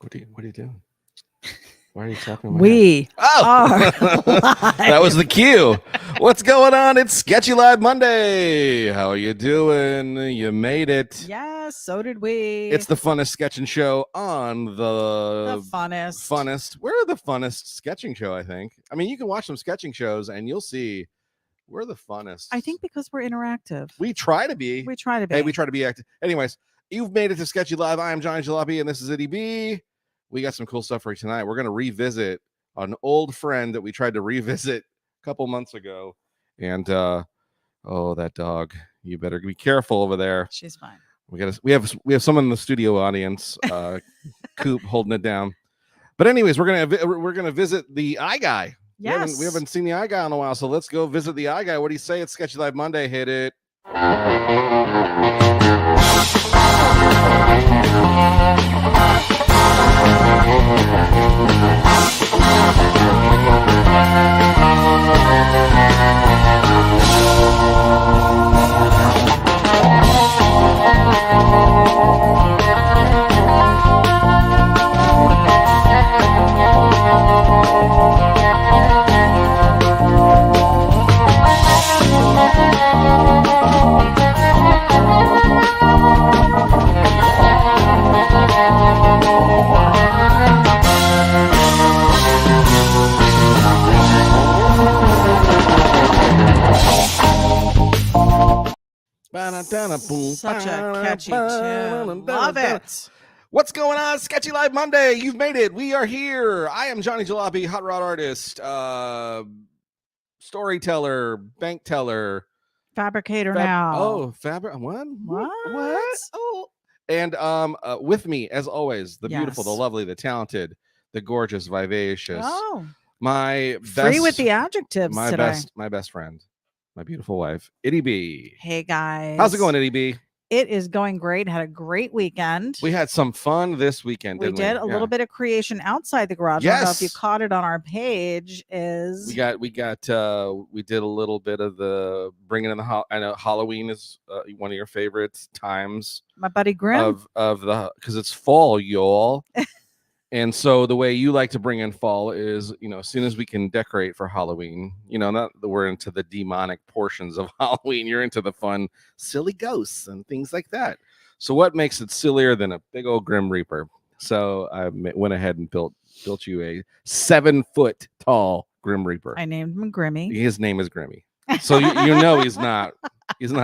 What are you doing? Why are you tapping on my We are Oh, that was the cue. What's going on? It's Sketchy Live Monday. How are you doing? You made it. Yes, so did we. It's the funnest sketching show on the funnest. funnest. We're the funnest sketching show, I think. I mean, you can watch some sketching shows and you'll see we're the funnest. I think because we're interactive. We try to be. We try to be. Hey, we try to be active. Anyways, you've made it to Sketchy Live. I am Johnny Jalopy and this is Ity-B. We got some cool stuff for you tonight. We're going to revisit an old friend that we tried to revisit a couple months ago. And oh, that dog. You better be careful over there. She's fine. We have someone in the studio audience, Coop, holding it down. But anyways, we're gonna visit the eye guy. Yes. We haven't seen the eye guy in a while, so let's go visit the eye guy. What do you say? It's Sketchy Live Monday. Hit it. Such a catchy tune. Love it. What's going on? Sketchy Live Monday. You've made it. We are here. I am Johnny Jalopy, hot rod artist, storyteller, bank teller, Fabricator now. Oh, what? Oh, and with me, as always, the beautiful, the lovely, the talented, the gorgeous, vivacious. Oh, my best, free with the adjectives today. My best friend, my beautiful wife, Ity-B. Hey guys, how's it going, Ity-B? It is going great. Had a great weekend. We had some fun this weekend. We did a little bit of creation outside the garage. Yes. I don't know if you caught it on our page. We did a little bit of the bringing in the I know Halloween is one of your favorite times. My buddy Grim of the because it's fall, y'all. And so the way you like to bring in fall is, as soon as we can decorate for Halloween, not that we're into the demonic portions of Halloween, you're into the fun, silly ghosts and things like that. So what makes it sillier than a big old Grim Reaper? So I went ahead and built you a 7-foot tall Grim Reaper. I named him Grimmy. His name is Grimmy. So he's not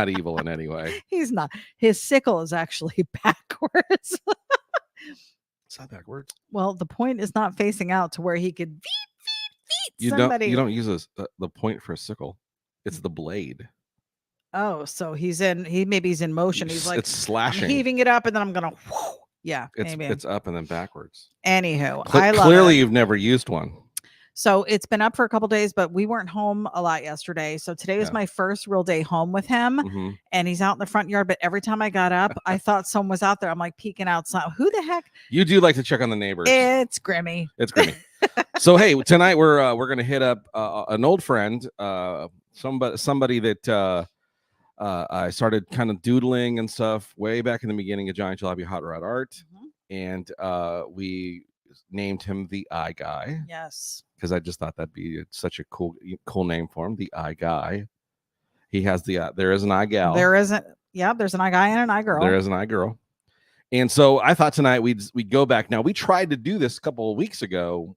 evil in any way. He's not. His sickle is actually backwards. It's not backwards. Well, the point is not facing out to where he could beat somebody. You don't use the point for a sickle. It's the blade. Oh, so he's in motion. He's like it's slashing, I'm heaving it up, and then I'm gonna. Yeah, it's up and then backwards. Anywho, clearly you've never used one. So it's been up for a couple days, but we weren't home a lot yesterday. So today was my first real day home with him, and he's out in the front yard. But every time I got up, I thought someone was out there. I'm like peeking outside. Who the heck? You do like to check on the neighbors. It's Grimmy. It's Grimmy. So hey, tonight we're gonna hit up an old friend, somebody that I started kind of doodling and stuff way back in the beginning of Johnny Jalopy Hot Rod Art, and we named him the Eye Guy. Yes. Because I just thought that'd be such a cool name for him, the Eye Guy. He has there is an eye gal. There's an eye guy and an eye girl. There is an eye girl. And so I thought tonight we'd go back. Now we tried to do this a couple of weeks ago.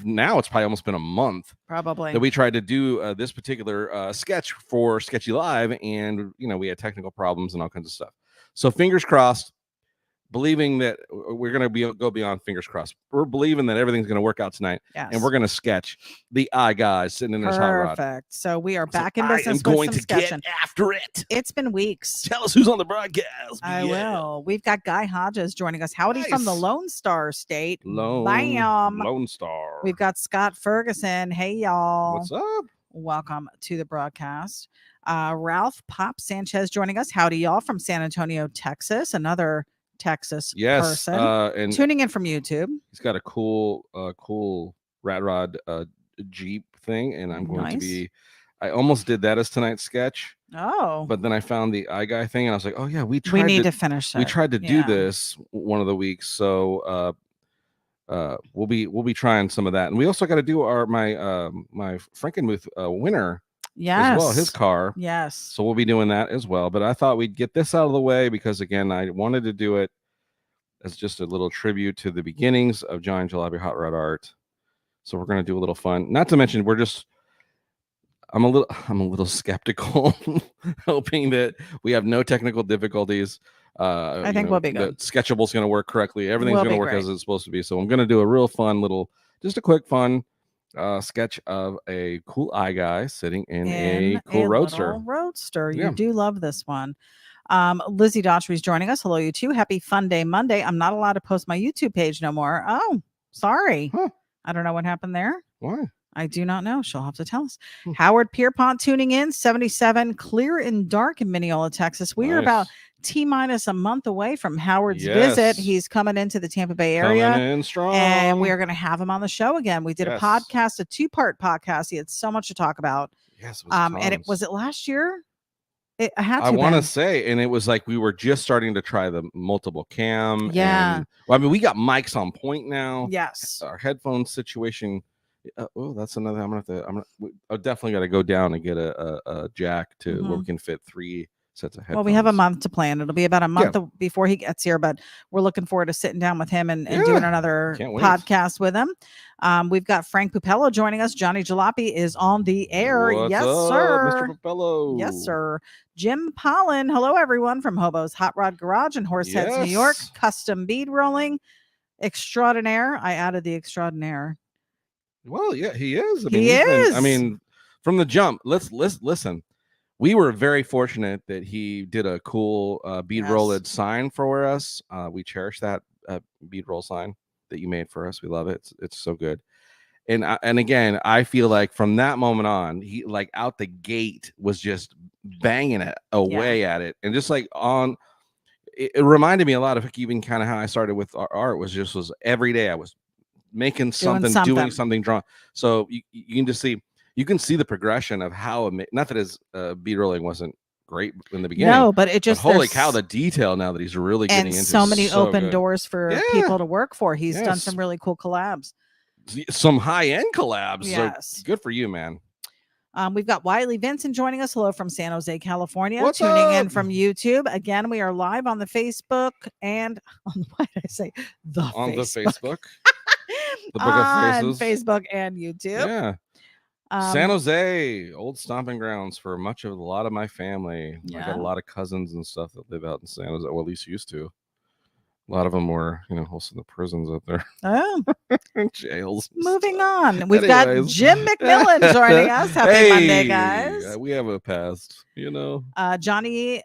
Now it's probably almost been a month. Probably. That we tried to do this particular sketch for Sketchy Live, and we had technical problems and all kinds of stuff. So fingers crossed. Believing that we're going to go beyond fingers crossed. We're believing that everything's going to work out tonight. Yes. And we're going to sketch the eye guy sitting in his hot rod. Perfect. So we are back in business. I am going to get after it. It's been weeks. Tell us who's on the broadcast. I will. We've got Guy Hodges joining us. Howdy from the Lone Star State. Bam. Lone Star. We've got Scott Ferguson. Hey, y'all. What's up? Welcome to the broadcast. Ralph Pop Sanchez joining us. Howdy, y'all, from San Antonio, Texas. Another Texas person and tuning in from YouTube. He's got a cool rat rod Jeep thing, and I'm going to be I almost did that as tonight's sketch. Oh, but then I found the eye guy thing, and I was like, oh yeah, we need to finish it. We tried to do this one of the weeks, so we'll be trying some of that, and we also got to do my Frankenmuth winner as well, his car. Yes. So we'll be doing that as well. But I thought we'd get this out of the way because again, I wanted to do it as just a little tribute to the beginnings of Johnny Jalopy Hot Rod Art. So we're gonna do a little fun. Not to mention, I'm a little skeptical, hoping that we have no technical difficulties. I think we'll be good. Sketchable's going to work correctly. Everything's going to work as it's supposed to be. So I'm going to do a real fun just a quick fun sketch of a cool eye guy sitting in a cool roadster. You do love this one. Lizzie Daughtry's joining us. Hello, you two. Happy Fun Day Monday. I'm not allowed to post my YouTube page no more. Oh, sorry. Huh. I don't know what happened there. Why? I do not know. She'll have to tell us. Howard Pierpont tuning in, 77, clear and dark in Mineola, Texas. We are about T-minus a month away from Howard's visit. He's coming into the Tampa Bay area. Coming in strong. And we are going to have him on the show again. We did a podcast, a 2-part podcast. He had so much to talk about. Yes. And was it last year? I want to say, and it was like we were just starting to try the multiple cam. Yeah. I mean, we got mics on point now. Yes. Our headphone situation. That's another. I'm definitely got to go down and get a jack to where we can fit 3 sets of headphones. Well, we have a month to plan. It'll be about a month before he gets here, but we're looking forward to sitting down with him and doing another podcast with him. We've got Frank Pupello joining us. Johnny Jalopy is on the air. What's yes, up, sir. Mr. Pupello. Yes, sir. Jim Pollen. Hello, everyone from Hobo's Hot Rod Garage in Horseheads, New York. Custom bead rolling extraordinaire. I added the extraordinaire. Well, yeah, he is. I mean, from the jump, let's listen. We were very fortunate that he did a cool bead rolled sign for us. We cherish that bead roll sign that you made for us. We love it. It's so good. And again, I feel like from that moment on, he like out the gate was just banging it away at it, and just like on. It reminded me a lot of even kind of how I started with art. Was every day I was making something, doing something, drawing. So you can just see, the progression of how, not that his bead rolling wasn't great in the beginning. No, but it just, holy cow, the detail now that he's really getting into. And so many open doors for people to work for. He's done some really cool collabs. Some high-end collabs. Yes. So good for you, man. We've got Wiley Vincent joining us. Hello from San Jose, California. What's tuning up? in from YouTube. Again, we are live on the Facebook and on what did I say? The Facebook. The Book of Faces. Facebook and YouTube. Yeah. San Jose, old stomping grounds for a lot of my family. I got a lot of cousins and stuff that live out in San Jose, or at least used to. A lot of them were, also in the prisons out there. Oh. Jails. Moving on. We've got Jim McMillan joining us. Happy Monday, guys. We have a past, Johnny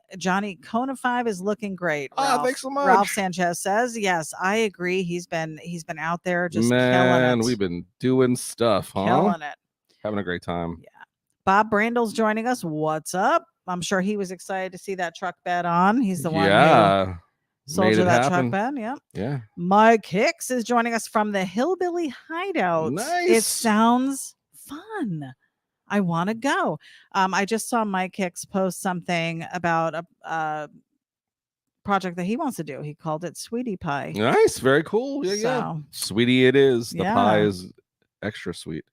Kona 5 is looking great. Ralph. Thanks so much. Ralph Sanchez says, yes, I agree. He's been out there just killing it. We've been doing stuff, huh? Killing it. Having a great time. Yeah. Bob Brandle's joining us. What's up? I'm sure he was excited to see that truck bed on. He's the one who sold you that truck bed. Yeah. Mike Hicks is joining us from the Hillbilly Hideout. Nice. It sounds fun. I want to go. I just saw Mike Hicks post something about a project that he wants to do. He called it Sweetie Pie. Nice. Very cool. Yeah. Sweetie it is. The pie is extra sweet.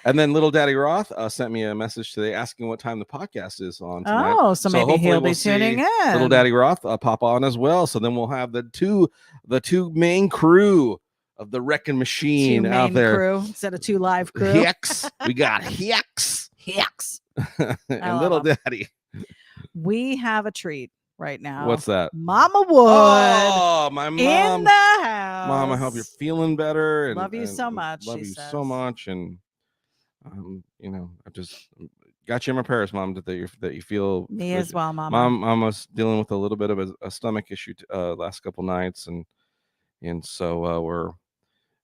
And then Little Daddy Roth sent me a message today asking what time the podcast is on tonight. Oh, so maybe he'll be tuning in. Little Daddy Roth pop on as well. So then we'll have the two main crew of the Wrecking Machine out there. Crew instead of 2 live crew. Hicks. We got Hicks. And Little Daddy. We have a treat right now. What's that? Mama Wood. Oh, my mom. In the house. Mom, I hope you're feeling better. And love you so much. Love you so much. And I just got you in my prayers, Mom, that you feel me as well, Mama. Mom was dealing with a little bit of a stomach issue last couple nights, and so we're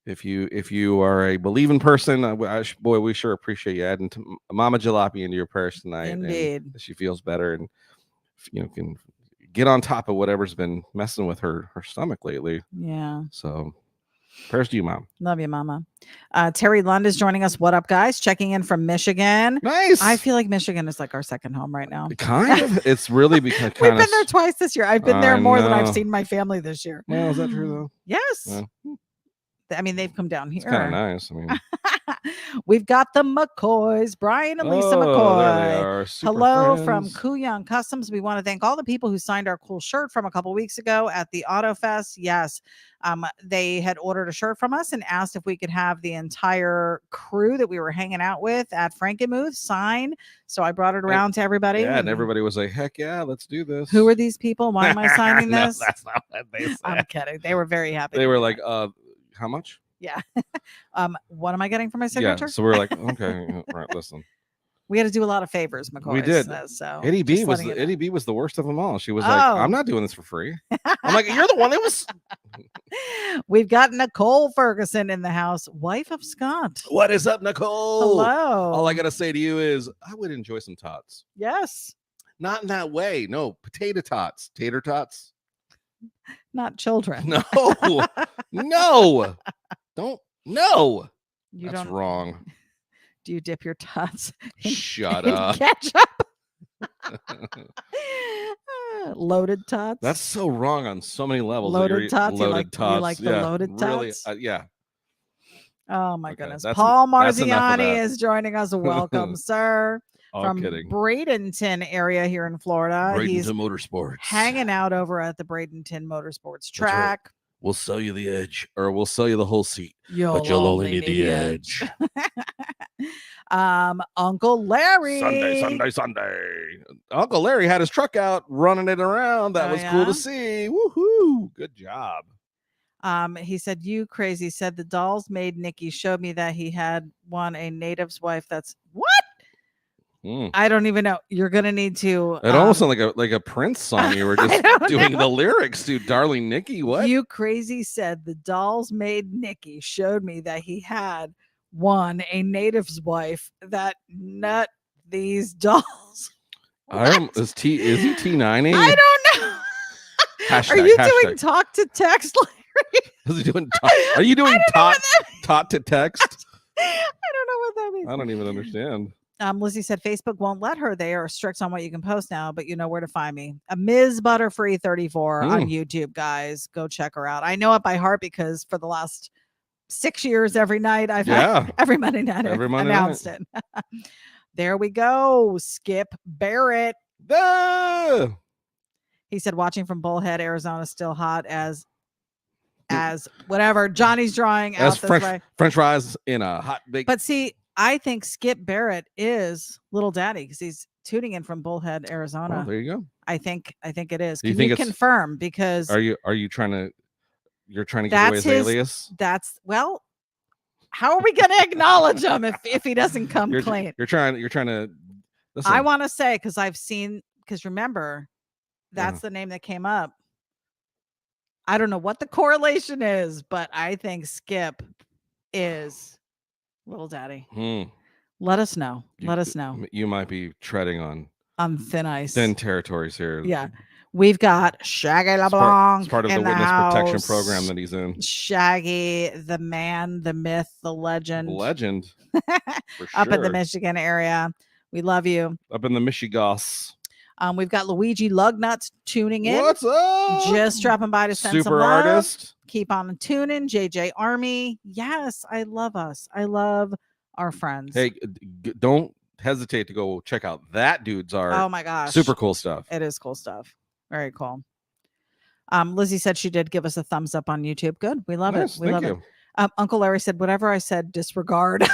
if you are a believing person, we sure appreciate you adding to Mama Jalopy into your prayers tonight. Indeed, and she feels better and can get on top of whatever's been messing with her stomach lately. Yeah. So Prayers to you, Mom. Love you, Mama. Terry Lund is joining us. What up, guys? Checking in from Michigan. Nice. I feel like Michigan is like our second home right now. Kind of. It's really because we've been there twice this year. I've been there more than I've seen my family this year. Well, is that true though? Yes. I mean, they've come down here. It's kind of nice. I mean, we've got the McCoys, Brian and Lisa McCoy. There they are. Hello from Kuyang Customs. We want to thank all the people who signed our cool shirt from a couple weeks ago at the Auto Fest. Yes, they had ordered a shirt from us and asked if we could have the entire crew that we were hanging out with at Frankenmuth sign. So I brought it around to everybody. Yeah, and everybody was like, "Heck yeah, let's do this." Who are these people? Why am I signing this? No, that's not what they said. I'm kidding. They were very happy. They were like, how much? Yeah. What am I getting for my signature? Yeah, so we're like, okay, right, listen. We had to do a lot of favors, McCoy. We did. So Ity-B was the worst of them all. She was like, I'm not doing this for free. I'm like, you're the one that was. We've got Nicole Ferguson in the house, wife of Scott. What is up, Nicole? Hello. All I gotta say to you is, I would enjoy some tots. Yes. Not in that way. No, potato tots, tater tots. Not children. No, no, don't. No, that's wrong. Do you dip your tots? Shut up. Ketchup. Loaded tots. That's so wrong on so many levels. Loaded tots. Loaded tots. You like the loaded tots? Really, yeah. Oh my goodness. Paul Marziani is joining us. Welcome, sir. From Bradenton area here in Florida. Bradenton Motorsports. Hanging out over at the Bradenton Motorsports track. Right. We'll sell you the edge, or we'll sell you the whole seat, but you'll only need the edge. Uncle Larry. Sunday. Uncle Larry had his truck out running it around. That was cool to see. Woohoo! Good job. He said, "You crazy," said the dolls made Nikki showed me that he had won a native's wife. That's what? I don't even know. You're gonna need to. It almost sounded like a Prince song. You were just doing the lyrics to "Darling Nikki." What? You crazy said the dolls made Nikki showed me that he had won a native's wife. That nut these dolls. Is he T90? I don't know. Are you doing talk to text, Larry? Is he doing? Are you doing talk to text? I don't know what that means. I don't even understand. Lizzie said Facebook won't let her. They are strict on what you can post now, but you know where to find me. Ms. Butterfree 34 on YouTube, guys. Go check her out. I know it by heart because for the last 6 years, every night every Monday night I've announced it. There we go. Skip Barrett. He said watching from Bullhead, Arizona, still hot as whatever. Johnny's drawing out this way. French fries in a hot bake. But see, I think Skip Barrett is Little Daddy because he's tuning in from Bullhead, Arizona. Oh, there you go. I think it is. Can you confirm? Because are you trying to give away his alias? How are we going to acknowledge him if he doesn't come clean? You're trying to. Listen. I want to say because remember, that's the name that came up. I don't know what the correlation is, but I think Skip is Little Daddy. Let us know. Let us know. You might be treading on thin ice, thin territories here. Yeah, we've got Shaggy LeBlanc. It's part of the witness protection program that he's in. Shaggy, the man, the myth, the legend. For sure. Up in the Michigan area. We love you. Up in the Michigas. We've got Luigi Lugnuts tuning in. What's up? Just dropping by to send some love. Artist. Keep on tuning. JJ Army. Yes, I love us. I love our friends. Hey, don't hesitate to go check out that dude's art. Oh my gosh. Super cool stuff. It is cool stuff. Very cool. Lizzie said she did give us a thumbs up on YouTube. Good. We love it. We love it. Uncle Larry said, whatever I said, disregard.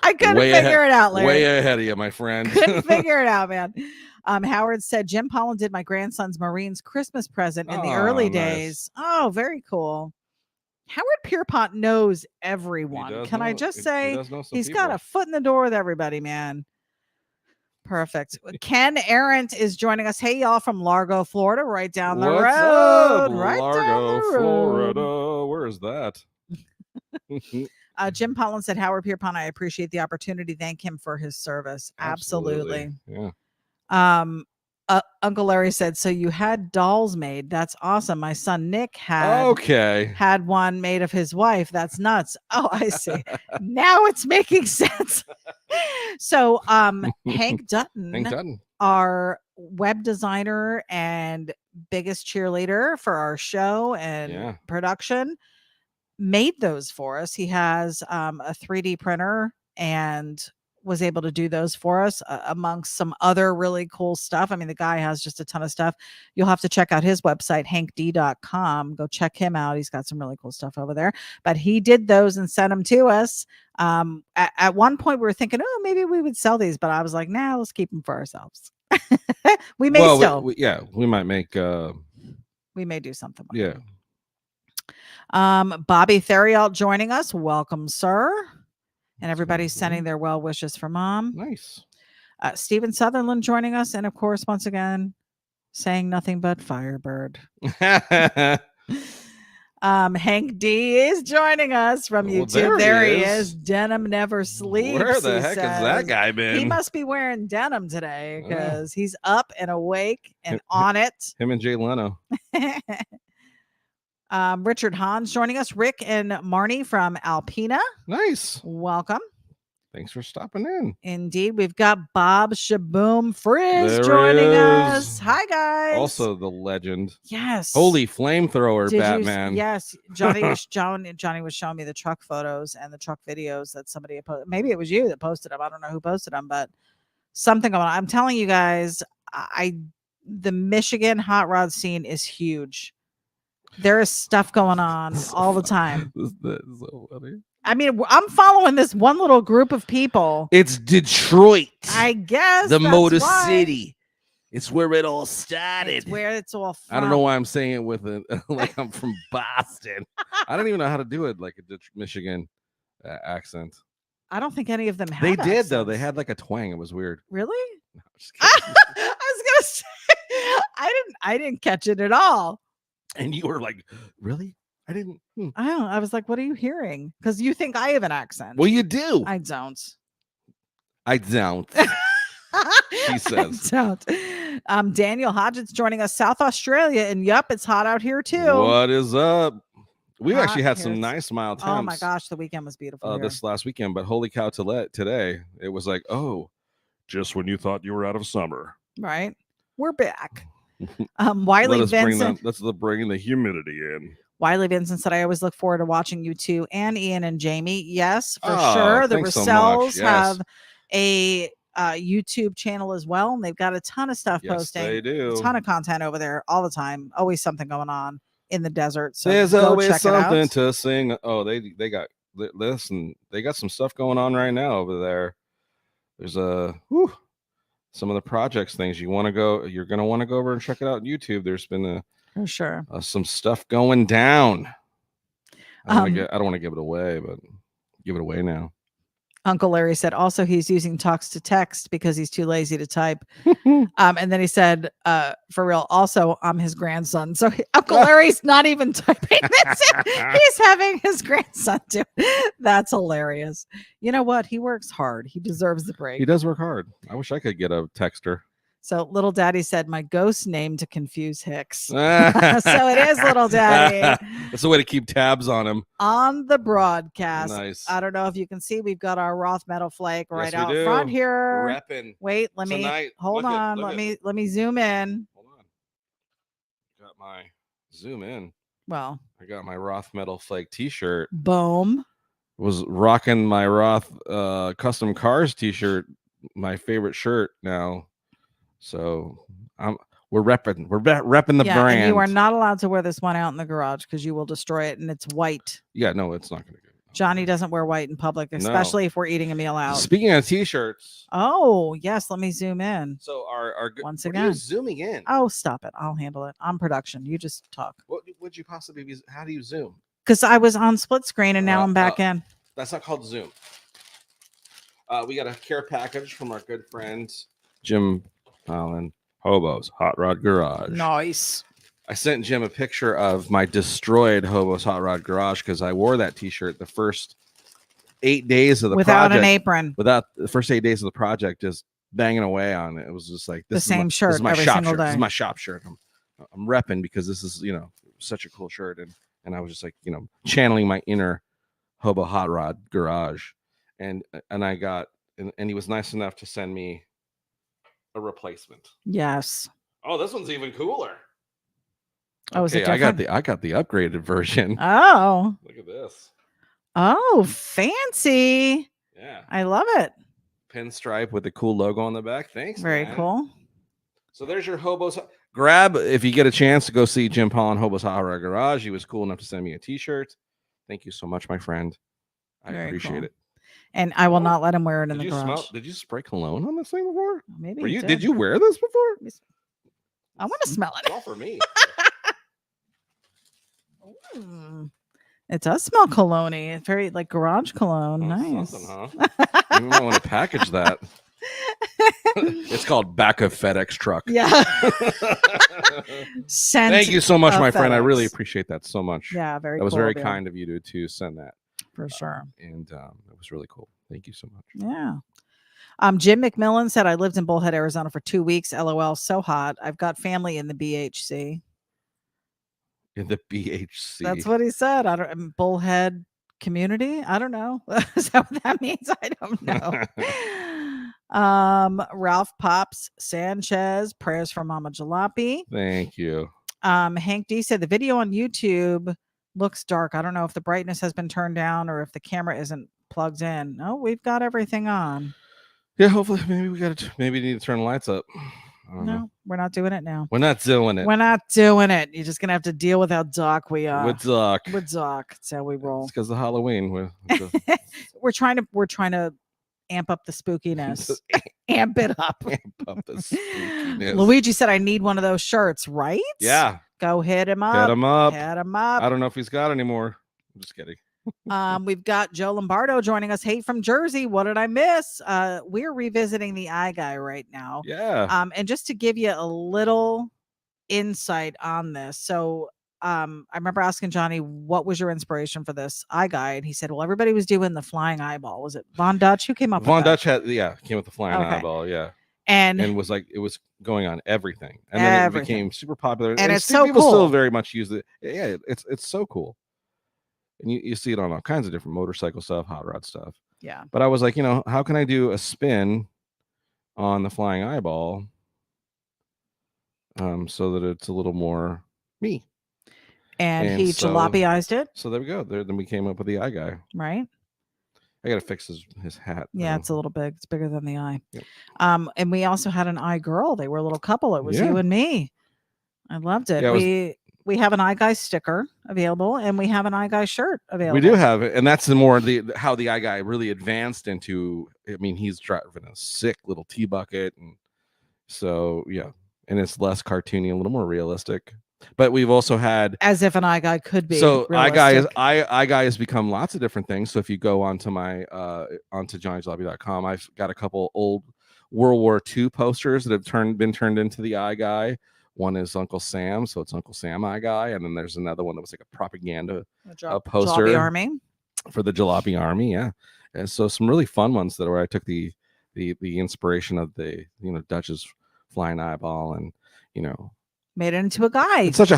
I couldn't figure it out, Larry. Way ahead of you, my friend. Couldn't figure it out, man. Howard said Jim Pollan did my grandson's Marines Christmas present in the early days. Oh, very cool. Howard Pierpont knows everyone. Can I just say he's got a foot in the door with everybody, man. Perfect. Ken Arendt is joining us. Hey, y'all, from Largo, Florida, right down the road. Up? Right Largo, down the road. Florida. Where is that? Jim Pollan said, Howard Pierpont, I appreciate the opportunity. Thank him for his service. Absolutely. Yeah. Uncle Larry said, so you had dolls made. That's awesome. My son Nick had one made of his wife. That's nuts. Oh, I see. Now it's making sense. So Hank Dutton, our web designer and biggest cheerleader for our show and production, made those for us. He has a 3D printer and was able to do those for us amongst some other really cool stuff. I mean, the guy has just a ton of stuff. You'll have to check out his website, hankd.com. Go check him out. He's got some really cool stuff over there. But he did those and sent them to us. At one point, we were thinking, oh, maybe we would sell these. But I was like, nah, let's keep them for ourselves. We may still. We might make. We may do something. Yeah. Bobby Theriault joining us. Welcome, sir. And everybody's sending their well wishes for Mom. Nice. Stephen Sutherland joining us. And of course, once again, saying nothing but Firebird. Hank D is joining us from YouTube. There he is. Denim never sleeps. Where the heck has that guy been? He must be wearing denim today because he's up and awake and on it. Him and Jay Leno. Richard Hans joining us. Rick and Marnie from Alpena. Nice. Welcome. Thanks for stopping in. Indeed. We've got Bob Shaboom Frizz joining us. Hi, guys. Also the legend. Yes. Holy flamethrower, Batman. Yes. Johnny was showing me the truck photos and the truck videos that somebody had posted. Maybe it was you that posted them. I don't know who posted them, but something going on. I'm telling you guys, the Michigan hot rod scene is huge. There is stuff going on all the time. That is so funny. I mean, I'm following this one little group of people. It's Detroit. I guess. The Motor City. It's where it all started. It's where it's all from. I don't know why I'm saying it with like I'm from Boston. I don't even know how to do it like a Michigan accent. I don't think any of them had They accents. did, though. They had like a twang. It was weird. Really? No, I'm just kidding. I was going to say, I didn't catch it at all. And you were like, really? I didn't. I was like, what are you hearing? Because you think I have an accent. Well, you do. I don't. She says. I don't. Daniel Hodgett's joining us, South Australia. And yup, it's hot out here too. What is up? We've actually had some nice mild temps. Oh my gosh, the weekend was beautiful. This last weekend, but holy cow, today it was like, oh, just when you thought you were out of summer. Right. We're back. Wiley Vincent. Let's bring the humidity in. Wiley Vincent said, I always look forward to watching you two and Ian and Jamie. Yes, for sure. The Russells have a YouTube channel as well, and they've got a ton of stuff posting. They do. A ton of content over there all the time. Always something going on in the desert. So there's always something to sing. Oh, they got this, and they got some stuff going on right now over there. There's some of the projects things you're going to want to go over and check it out on YouTube. There's been for sure some stuff going down. I don't want to give it away, but give it away now. Uncle Larry said also he's using talks to text because he's too lazy to type. And then he said, for real, also I'm his grandson. So Uncle Larry's not even typing this. He's having his grandson do it. That's hilarious. You know what? He works hard. He deserves the break. He does work hard. I wish I could get a texter. So Little Daddy said my ghost name to confuse Hicks. So it is Little Daddy. That's the way to keep tabs on him. On the broadcast. Nice. I don't know if you can see, we've got our Roth metal flake right out front here. Repping. Wait, let me hold on. Let me zoom in. Hold on. Got my zoom in. Well, I got my Roth metal flake t-shirt. Boom. Was rocking my Roth custom cars t-shirt, my favorite shirt now. So we're repping the brand. And you are not allowed to wear this one out in the garage because you will destroy it, and it's white. Yeah, no, it's not gonna go. Johnny doesn't wear white in public, especially if we're eating a meal out. Speaking of t-shirts. Oh, yes, let me zoom in. So our once again, are you zooming in. Oh, stop it. I'll handle it. I'm production. You just talk. What would you possibly be? How do you zoom? Because I was on split screen and now I'm back in. That's not called zoom. We got a care package from our good friend Jim Allen, Hobo's Hot Rod Garage. Nice. I sent Jim a picture of my destroyed Hobo's Hot Rod Garage because I wore that t-shirt the first 8 days of the project. Without an apron. Without the first 8 days of the project, just banging away on it. It was just like, the same shirt this is my every shop single shirt. day. This is my shop shirt. I'm repping because this is, such a cool shirt. And I was just like, channeling my inner Hobo Hot Rod garage. And I got, and he was nice enough to send me a replacement. Yes. Oh, this one's even cooler. Oh, is it different? I got the upgraded version. Oh. Look at this. Oh, fancy. Yeah. I love it. Pinstripe with the cool logo on the back. Thanks. Very man. cool. So there's your Hobos. Grab, if you get a chance to go see Jim Paul in Hobo's Hot Rod Garage. He was cool enough to send me a t-shirt. Thank you so much, my friend. I appreciate it. And I will not let him wear it in the garage. Did you spray cologne on this thing before? Maybe did you wear this before? I want to smell it. It's all for me. It does smell cologne-y. It's very like garage cologne. Nice. Huh? You might want to package that. It's called back of FedEx truck. Yeah. Thank you so much, my friend. I really appreciate that so much. Yeah, very cool. That was very kind of you to send that. For sure. And it was really cool. Thank you so much. Yeah. Jim McMillan said, I lived in Bullhead, Arizona for 2 weeks. LOL, so hot. I've got family in the BHC. In the BHC. That's what he said. Bullhead community. I don't know. Is that what that means? I don't know. Ralph Pops Sanchez, prayers for Mama Jalopy. Thank you. Hank D said the video on YouTube looks dark. I don't know if the brightness has been turned down or if the camera isn't plugged in. No, we've got everything on. Yeah, hopefully maybe need to turn the lights up. No, we're not doing it now. We're not doing it. We're not doing it. You're just gonna have to deal with how dark we are. We're dark. We're dark. That's how we roll. It's because of Halloween. We're trying to amp up the spookiness. Amp it up. Amp up the spookiness. Luigi said, I need one of those shirts, right? Yeah. Go hit him up. Hit him up. Hit him up. I don't know if he's got any more. I'm just kidding. We've got Joe Lombardo joining us. Hey, from Jersey. What did I miss? We're revisiting the Eye Guy right now. Yeah. And just to give you a little insight on this. So I remember asking Johnny, what was your inspiration for this Eye Guy? And he said, well, everybody was doing the flying eyeball. Was it Von Dutch? Who came up with that? Von Dutch came with the flying eyeball. Yeah. And was like, it was going on everything. And then it became super popular. And it's so people cool. Still very much use it. Yeah. It's so cool. And you see it on all kinds of different motorcycle stuff, hot rod stuff. Yeah. But I was like, how can I do a spin on the flying eyeball so that it's a little more me? And he jalopyized it. So there we go. Then we came up with the Eye Guy. Right. I got to fix his hat. Yeah, it's a little big. It's bigger than the eye. Yep. And we also had an Eye Girl. They were a little couple. It was you and me. I loved it. Yeah, we have an Eye Guy sticker available, and we have an Eye Guy shirt available. We do have it, and that's how the Eye Guy really advanced into. I mean, he's driving a sick little tea bucket, and so yeah, and it's less cartoony, a little more realistic. But we've also had as if an Eye Guy could be. So realistic. Eye Guy has become lots of different things. So if you go onto my onto johnnyjalopy.com, I've got a couple old World War II posters that have been turned into the Eye Guy. One is Uncle Sam, so it's Uncle Sam Eye Guy, and then there's another one that was like a propaganda poster Jalopy Army for the Jalopy Army. Yeah, and so some really fun ones where I took the inspiration of the Dutch's flying eyeball and made it into a guy. It's such a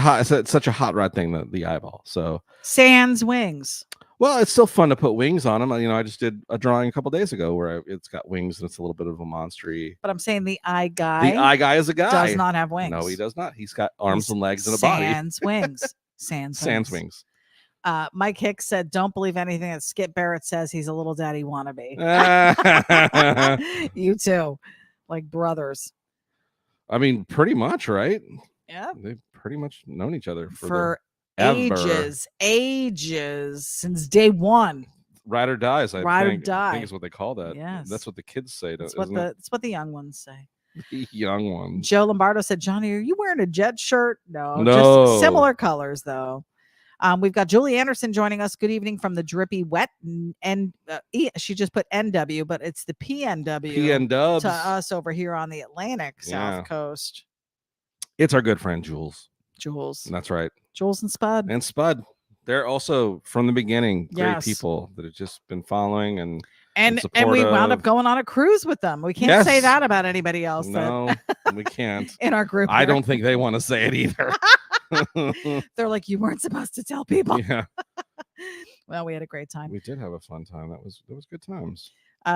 hot rod thing, the eyeball. So sans wings. Well, it's still fun to put wings on them. I just did a drawing a couple days ago where it's got wings and it's a little bit of a monstery. But I'm saying the Eye Guy. The Eye Guy is a guy. Does not have wings. No, he does not. He's got arms and legs and a body. Sans wings. Sans wings. Mike Hicks said, "Don't believe anything that Skip Barrett says. He's a little daddy wannabe." You too, like brothers. I mean, pretty much, right? Yeah, they've pretty much known each other for ages, since day one. Ride or dies. I think is what they call that. Yes, that's what the kids say. That's what the young ones say. The young ones. Joe Lombardo said, "Johnny, are you wearing a Jet shirt?" No, just similar colors though. We've got Julie Anderson joining us. Good evening from the drippy wet, and she just put NW, but it's the PNW to us over here on the Atlantic South Coast. It's our good friend Jules. That's right. Jules and Spud. They're also from the beginning great people that have just been following, and And we wound up going on a cruise with them. We can't say that about anybody else. No, we can't. In our group. I don't think they want to say it either. They're like, you weren't supposed to tell people. Yeah. Well, we had a great time. We did have a fun time. That was good times.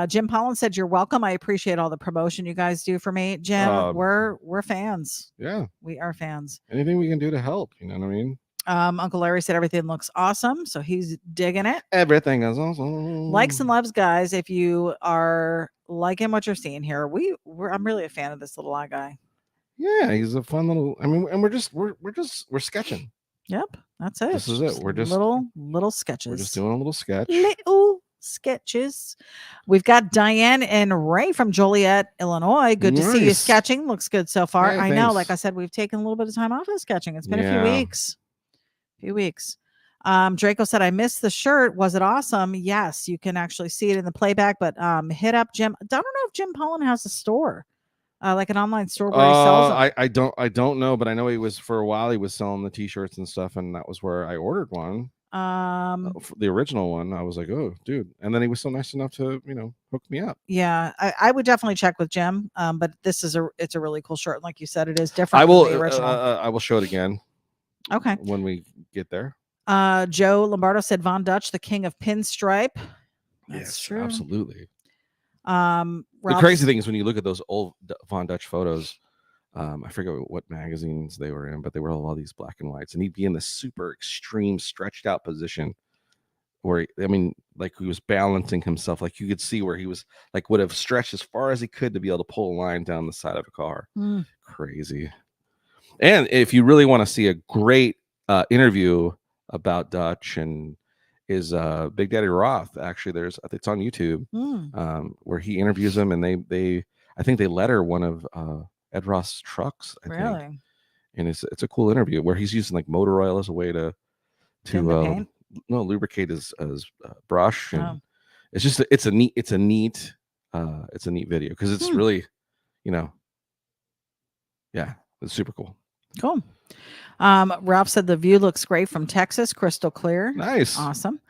Jim Pollan said, "You're welcome. I appreciate all the promotion you guys do for me, Jim. We're fans. Yeah, we are fans. Anything we can do to help, you know what I mean." Uncle Larry said everything looks awesome, so he's digging it. Everything is awesome. Likes and loves, guys. If you are liking what you're seeing here, I'm really a fan of this little eye guy. Yeah, he's a fun little. I mean, and we're sketching. Yep, that's it. This is it. We're just little sketches. We're just doing a little sketch. Little sketches. We've got Diane and Ray from Joliet, Illinois. Good to see you sketching. Looks good so far. I know, like I said, we've taken a little bit of time off of sketching. It's been a few weeks. Draco said, I missed the shirt. Was it awesome? Yes, you can actually see it in the playback, but hit up Jim. I don't know if Jim Pollan has a store. Like an online store where he sells them. I don't know, but I know he was for a while. He was selling the t-shirts and stuff, and that was where I ordered one. The original one. I was like, oh, dude, and then he was so nice enough to hook me up. Yeah, I would definitely check with Jim. But this is it's a really cool shirt. Like you said, it is different. I will. Than the original. I will show it again. Okay. When we get there. Joe Lombardo said Von Dutch, the king of pinstripe. That's true. Absolutely. The crazy thing is when you look at those old Von Dutch photos, I forget what magazines they were in, but they were all these black and whites, and he'd be in this super extreme stretched out position where, like he was balancing himself. Like you could see where he was like would have stretched as far as he could to be able to pull a line down the side of a car. Crazy. And if you really want to see a great interview about Dutch and is Big Daddy Roth, actually it's on YouTube, where he interviews them, and I think they letter one of Ed Roth's trucks, I think. And it's a cool interview where he's using like motor oil as a way to lubricate his brush, and it's a neat video because it's really it's super cool. Cool. Ralph said the view looks great from Texas, crystal clear. Nice. Awesome.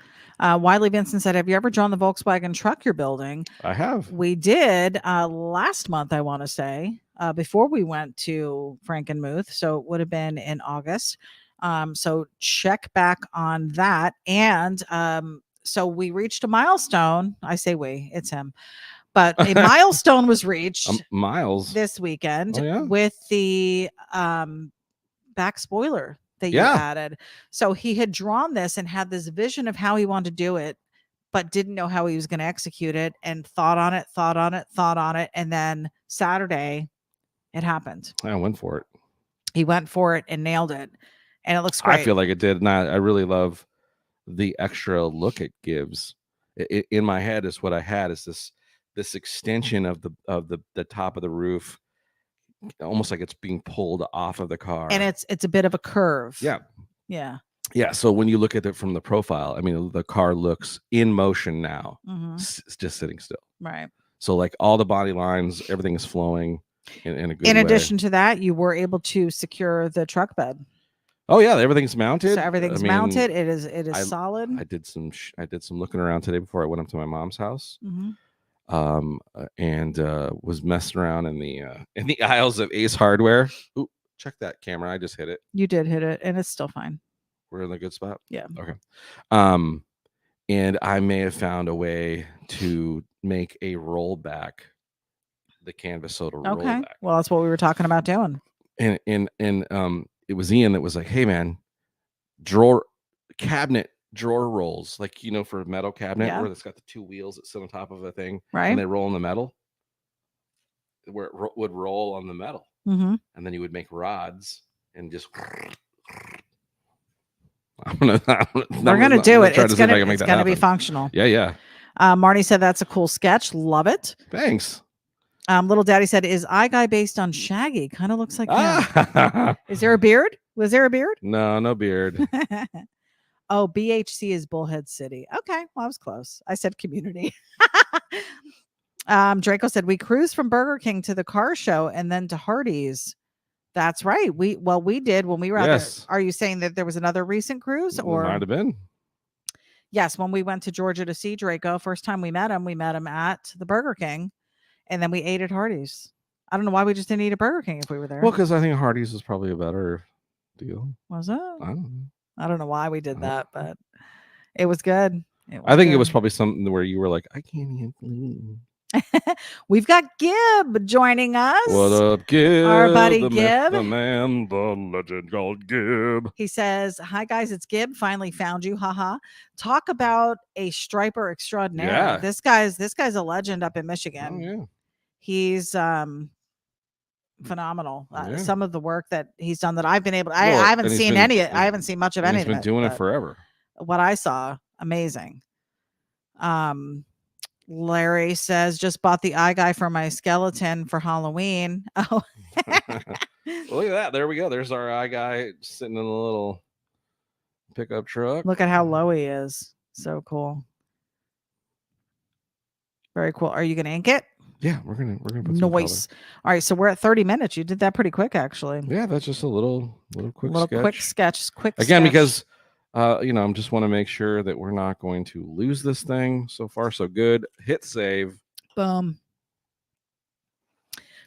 Wiley Vincent said, have you ever drawn the Volkswagen truck you're building? I have. We did last month, I want to say, before we went to Frankenmuth. So it would have been in August. So check back on that. And so we reached a milestone. I say we, it's him. But a milestone was reached this weekend with the back spoiler that you added. So he had drawn this and had this vision of how he wanted to do it, but didn't know how he was going to execute it, and thought on it. And then Saturday it happened. I went for it. He went for it and nailed it. And it looks great. I feel like it did. And I really love the extra look it gives. In my head is what I had is this extension of the top of the roof, almost like it's being pulled off of the car, and it's a bit of a curve. Yeah. So when you look at it from the profile, the car looks in motion now. It's just sitting still, right? So like all the body lines, everything is flowing in a good way. In addition to that, you were able to secure the truck bed. Oh yeah, everything's mounted. So everything's mounted. It is solid. I did some looking around today before I went up to my mom's house. And was messing around in the aisles of Ace Hardware. Ooh, check that camera. I just hit it. You did hit it, and it's still fine. We're in a good spot. Yeah. Okay. And I may have found a way to make a rollback, the canvas soda rollback. Well, that's what we were talking about doing. And it was Ian that was like, hey man, cabinet drawer rolls, like for a metal cabinet where it's got the two wheels that sit on top of a thing, right? And they roll in the metal, where it would roll on the metal, and then you would make rods and just. We're gonna do it. It's gonna be functional. Yeah. Marty said that's a cool sketch. Love it. Thanks. Little Daddy said, is Eye Guy based on Shaggy? Kind of looks like him. Is there a beard? Was there a beard? No beard. Oh, BHC is Bullhead City. Okay, well, I was close. I said community. Draco said, we cruised from Burger King to the car show and then to Hardee's. That's right. We did when we were out there. Are you saying that there was another recent cruise? Or might have been. Yes, when we went to Georgia to see Draco, first time we met him at the Burger King, and then we ate at Hardee's. I don't know why we just didn't eat at Burger King if we were there. Well, because I think Hardee's is probably a better deal. Was it? I don't know why we did that, but it was good. I think it was probably something where you were like, I can't eat gluten. We've got Gib joining us. What up, Gib? Our buddy Gib. The man, the legend called Gib. He says, hi, guys, it's Gib. Finally found you. Haha. Talk about a striper extraordinaire. Yeah. This guy's a legend up in Michigan. Oh, yeah. He's phenomenal. Some of the work that he's done that I've been able to, I haven't seen any. I haven't seen much of anything. He's been doing it forever. What I saw, amazing. Larry says, just bought the eye guy for my skeleton for Halloween. Oh, look at that. There we go. There's our eye guy sitting in a little pickup truck. Look at how low he is. So cool. Very cool. Are you going to ink it? Yeah, we're gonna put some noise. All right, so we're at 30 minutes. You did that pretty quick, actually. Yeah, that's just a little quick sketch. Quick again, sketch. because I just want to make sure that we're not going to lose this thing. So far, so good. Hit save. Boom.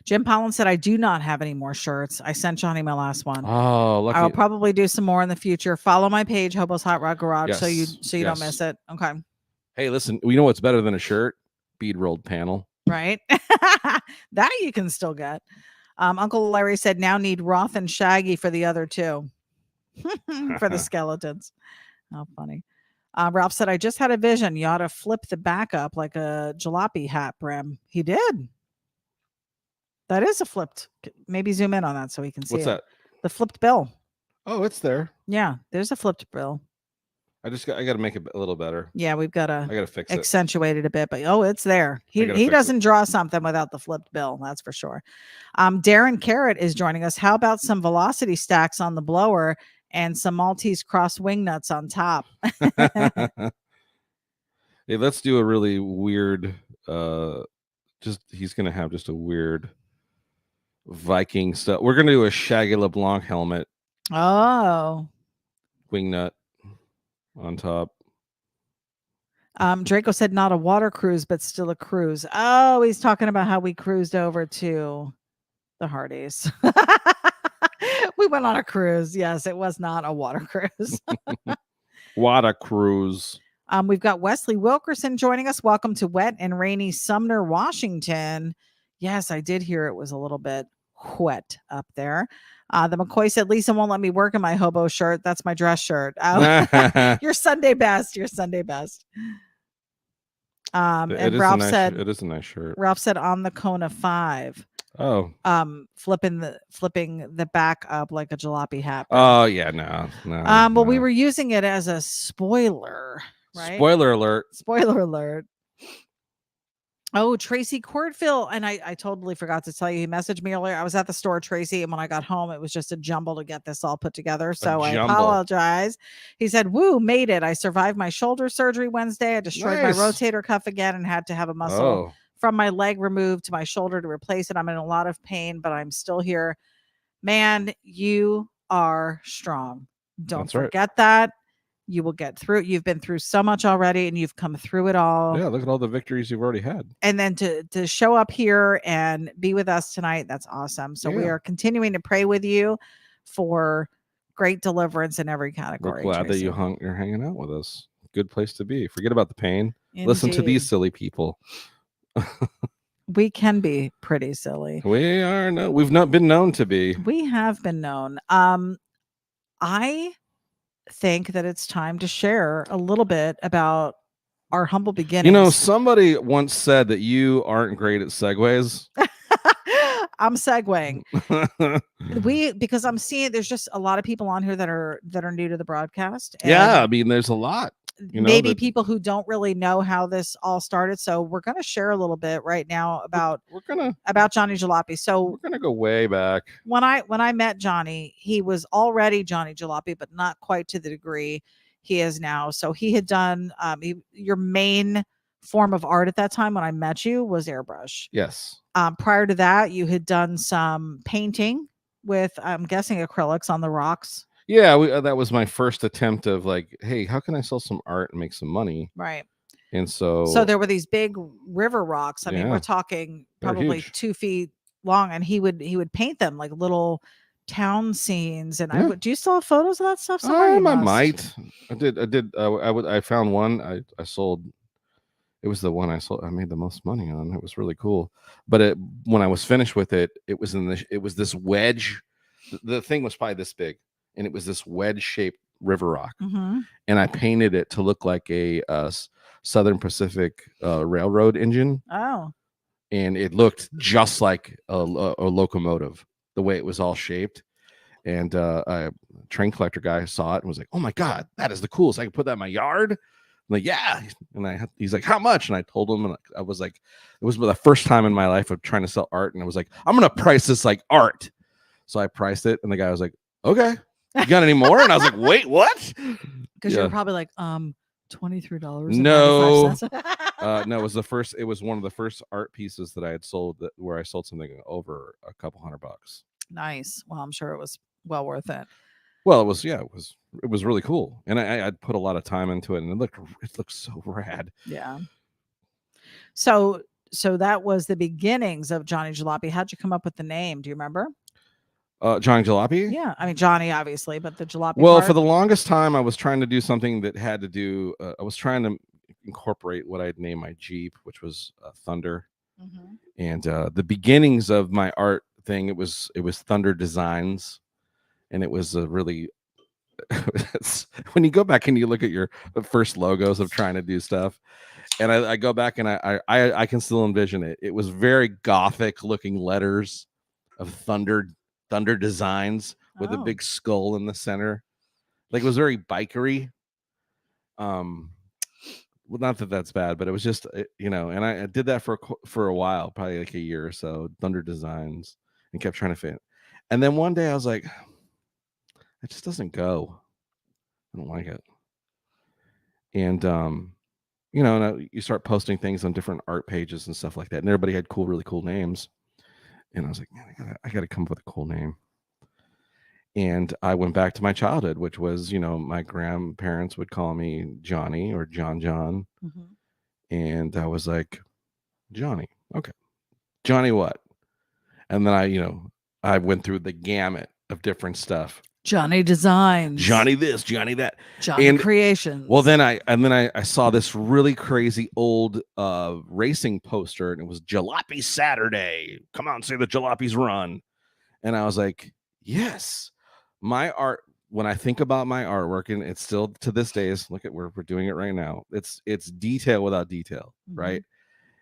Jim Pollan said, I do not have any more shirts. I sent Johnny my last one. Oh, lucky. I'll probably do some more in the future. Follow my page, Hobo's Hot Rod Garage, so you don't miss it. Okay. Hey, listen, you know what's better than a shirt? Bead rolled panel. Right. That you can still get. Uncle Larry said, now need Roth and Shaggy for the other two. For the skeletons. How funny. Ralph said, I just had a vision. You ought to flip the back up like a jalopy hat brim. He did. That is a flipped. Maybe zoom in on that so we can see What's that? The flipped bill. Oh, it's there. Yeah, there's a flipped bill. I got to make it a little better. Yeah, I got to fix it. Accentuate it a bit, but it's there. He doesn't draw something without the flipped bill, that's for sure. Darren Carrot is joining us. How about some velocity stacks on the blower and some Maltese cross wing nuts on top? Hey, let's do a really weird he's gonna have just a weird Viking stuff. We're gonna do a Shaggy LeBlanc helmet. Oh. Wing nut on top. Draco said not a water cruise, but still a cruise. Oh, he's talking about how we cruised over to the Hardee's. We went on a cruise. Yes, it was not a water cruise. Water cruise. We've got Wesley Wilkerson joining us. Welcome to wet and rainy Sumner, Washington. Yes, I did hear it was a little bit wet up there. The McCoy said, Lisa won't let me work in my hobo shirt. That's my dress shirt. Oh, your Sunday best. Your Sunday best. And Ralph said, it is a nice shirt. Ralph said on the Kona 5. Oh. Flipping the back up like a jalopy hat. Oh yeah, no. Well, we were using it as a spoiler, right? Spoiler alert. Spoiler alert. Oh, Tracy Cordville. And I totally forgot to tell you, he messaged me earlier. I was at the store, Tracy, and when I got home, it was just a jumble to get this all put together. So I apologize. He said, woo, made it. I survived my shoulder surgery Wednesday. I destroyed my rotator cuff again and had to have a muscle from my leg removed to my shoulder to replace it. I'm in a lot of pain, but I'm still here. Man, you are strong. Don't forget that. You will get through it. You've been through so much already and you've come through it all. Yeah, look at all the victories you've already had. And then to show up here and be with us tonight, that's awesome. So we are continuing to pray with you for great deliverance in every category. We're glad that you're hanging out with us. Good place to be. Forget about the pain. Indeed. Listen to these silly people. We can be pretty silly. We've not been known to be. We have been known. I think that it's time to share a little bit about our humble beginnings. Somebody once said that you aren't great at segues. I'm segueing. Because I'm seeing there's just a lot of people on here that are new to the broadcast. Yeah, I mean, there's a lot. Maybe people who don't really know how this all started. So we're going to share a little bit right now about Johnny Jalopy. So we're going to go way back. When I met Johnny, he was already Johnny Jalopy, but not quite to the degree he is now. So he had done your main form of art at that time when I met you was airbrush. Yes. Prior to that, you had done some painting with, I'm guessing, acrylics on the rocks. Yeah, that was my first attempt of like, hey, how can I sell some art and make some money? Right. And so there were these big river rocks. I mean, we're talking probably huge. 2 feet long, and he would paint them like little town scenes. And Yeah. do you still have photos of that stuff somewhere? I might. I found one. I sold. It was the one I sold. I made the most money on. It was really cool. But when I was finished with it, it was this wedge. The thing was probably this big, and it was this wedge shaped river rock. Mm-hmm. And I painted it to look like a Southern Pacific railroad engine. Oh. And it looked just like a locomotive, the way it was all shaped. And a train collector guy saw it and was like, "Oh my God, that is the coolest! I can put that in my yard." I'm like, "Yeah." And he's like, "How much?" And I told him, and I was like, it was the first time in my life of trying to sell art, and I was like, "I'm gonna price this like art." So I priced it, and the guy was like, "Okay, you got any more?" And I was like, "Wait, what?" Because you're probably like, $23. No, no, it was the first. It was one of the first art pieces that I had sold where I sold something over a couple $100. Nice. Well, I'm sure it was well worth it. Well, it was. Yeah, it was really cool, and I'd put a lot of time into it, and it looked so rad. Yeah. So that was the beginnings of Johnny Jalopy. How'd you come up with the name? Do you remember? Johnny Jalopy? Yeah, I mean Johnny, obviously, but the Jalopy. Well, part? for the longest time, I was trying to do something that had to do. I was trying to incorporate what I'd named my Jeep, which was Thunder, and the beginnings of my art thing. It was Thunder Designs, and it was a really. When you go back and you look at your first logos of trying to do stuff, and I go back and I can still envision it. It was very gothic looking letters of Thunder Designs with a big skull in the center. Like it was very bikery. Well, not that that's bad, but it was just and I did that for a while, probably like a year or so. Thunder Designs, and kept trying to fit. And then one day I was like, it just doesn't go. I don't like it. And and you start posting things on different art pages and stuff like that, and everybody had really cool names. And I was like, man, I gotta come up with a cool name. And I went back to my childhood, which was, my grandparents would call me Johnny or John. And I was like, Johnny, okay, Johnny what? And then I went through the gamut of different stuff. Johnny Designs, Johnny this, Johnny that, Johnny Creations. Well, then I saw this really crazy old racing poster, and it was Jalopy Saturday. Come on, say the Jalopies run. And I was like, yes, my art. When I think about my artwork, and it's still to this day, look at where we're doing it right now. It's detail without detail, right?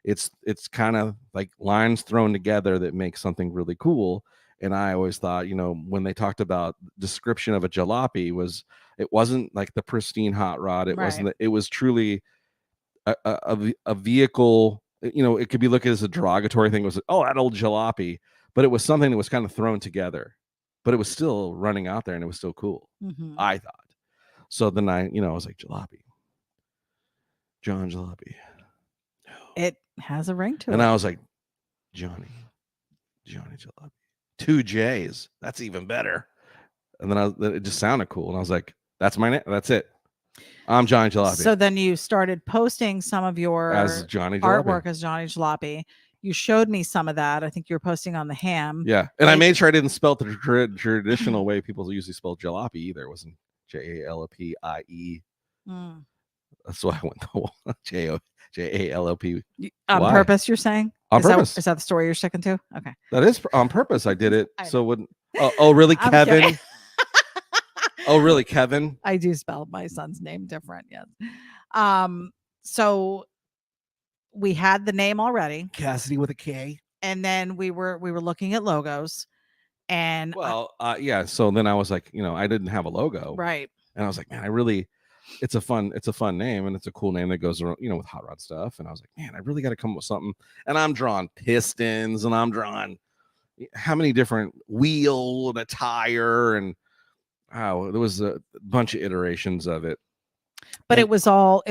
It's kind of like lines thrown together that make something really cool. And I always thought, when they talked about description of a jalopy, it wasn't like the pristine hot rod. It wasn't. It was truly a vehicle. It could be looked at as a derogatory thing. It was, oh, that old jalopy, but it was something that was kind of thrown together. But it was still running out there, and it was still cool. I thought. So then I was like, Jalopy, John Jalopy. It has a ring to it. And I was like, Johnny Jalopy. 2 J's. That's even better. And then it just sounded cool. And I was like, that's my name. That's it. I'm Johnny Jalopy. So then you started posting some of your as Johnny Jalopy. Artwork as Johnny Jalopy. You showed me some of that. I think you were posting on the ham. Yeah. And I made sure I didn't spell the traditional way people usually spell jalopy either. It wasn't Jalopie. That's why I went to Jalop. On purpose, you're saying? On purpose. Is that the story you're sticking to? Okay. That is on purpose. I did it. So wouldn't. Oh, really, Kevin? Oh, really, Kevin? I do spell my son's name different. Yes. So we had the name already. Cassidy with a K. And then we were looking at logos. And yeah. So then I was like, I didn't have a logo. Right. And I was like, man, it's a fun name, and it's a cool name that goes around, with hot rod stuff. And I was like, man, I really got to come up with something. And I'm drawing pistons, and I'm drawing how many different wheel and a tire, and there was a bunch of iterations of it. But it was all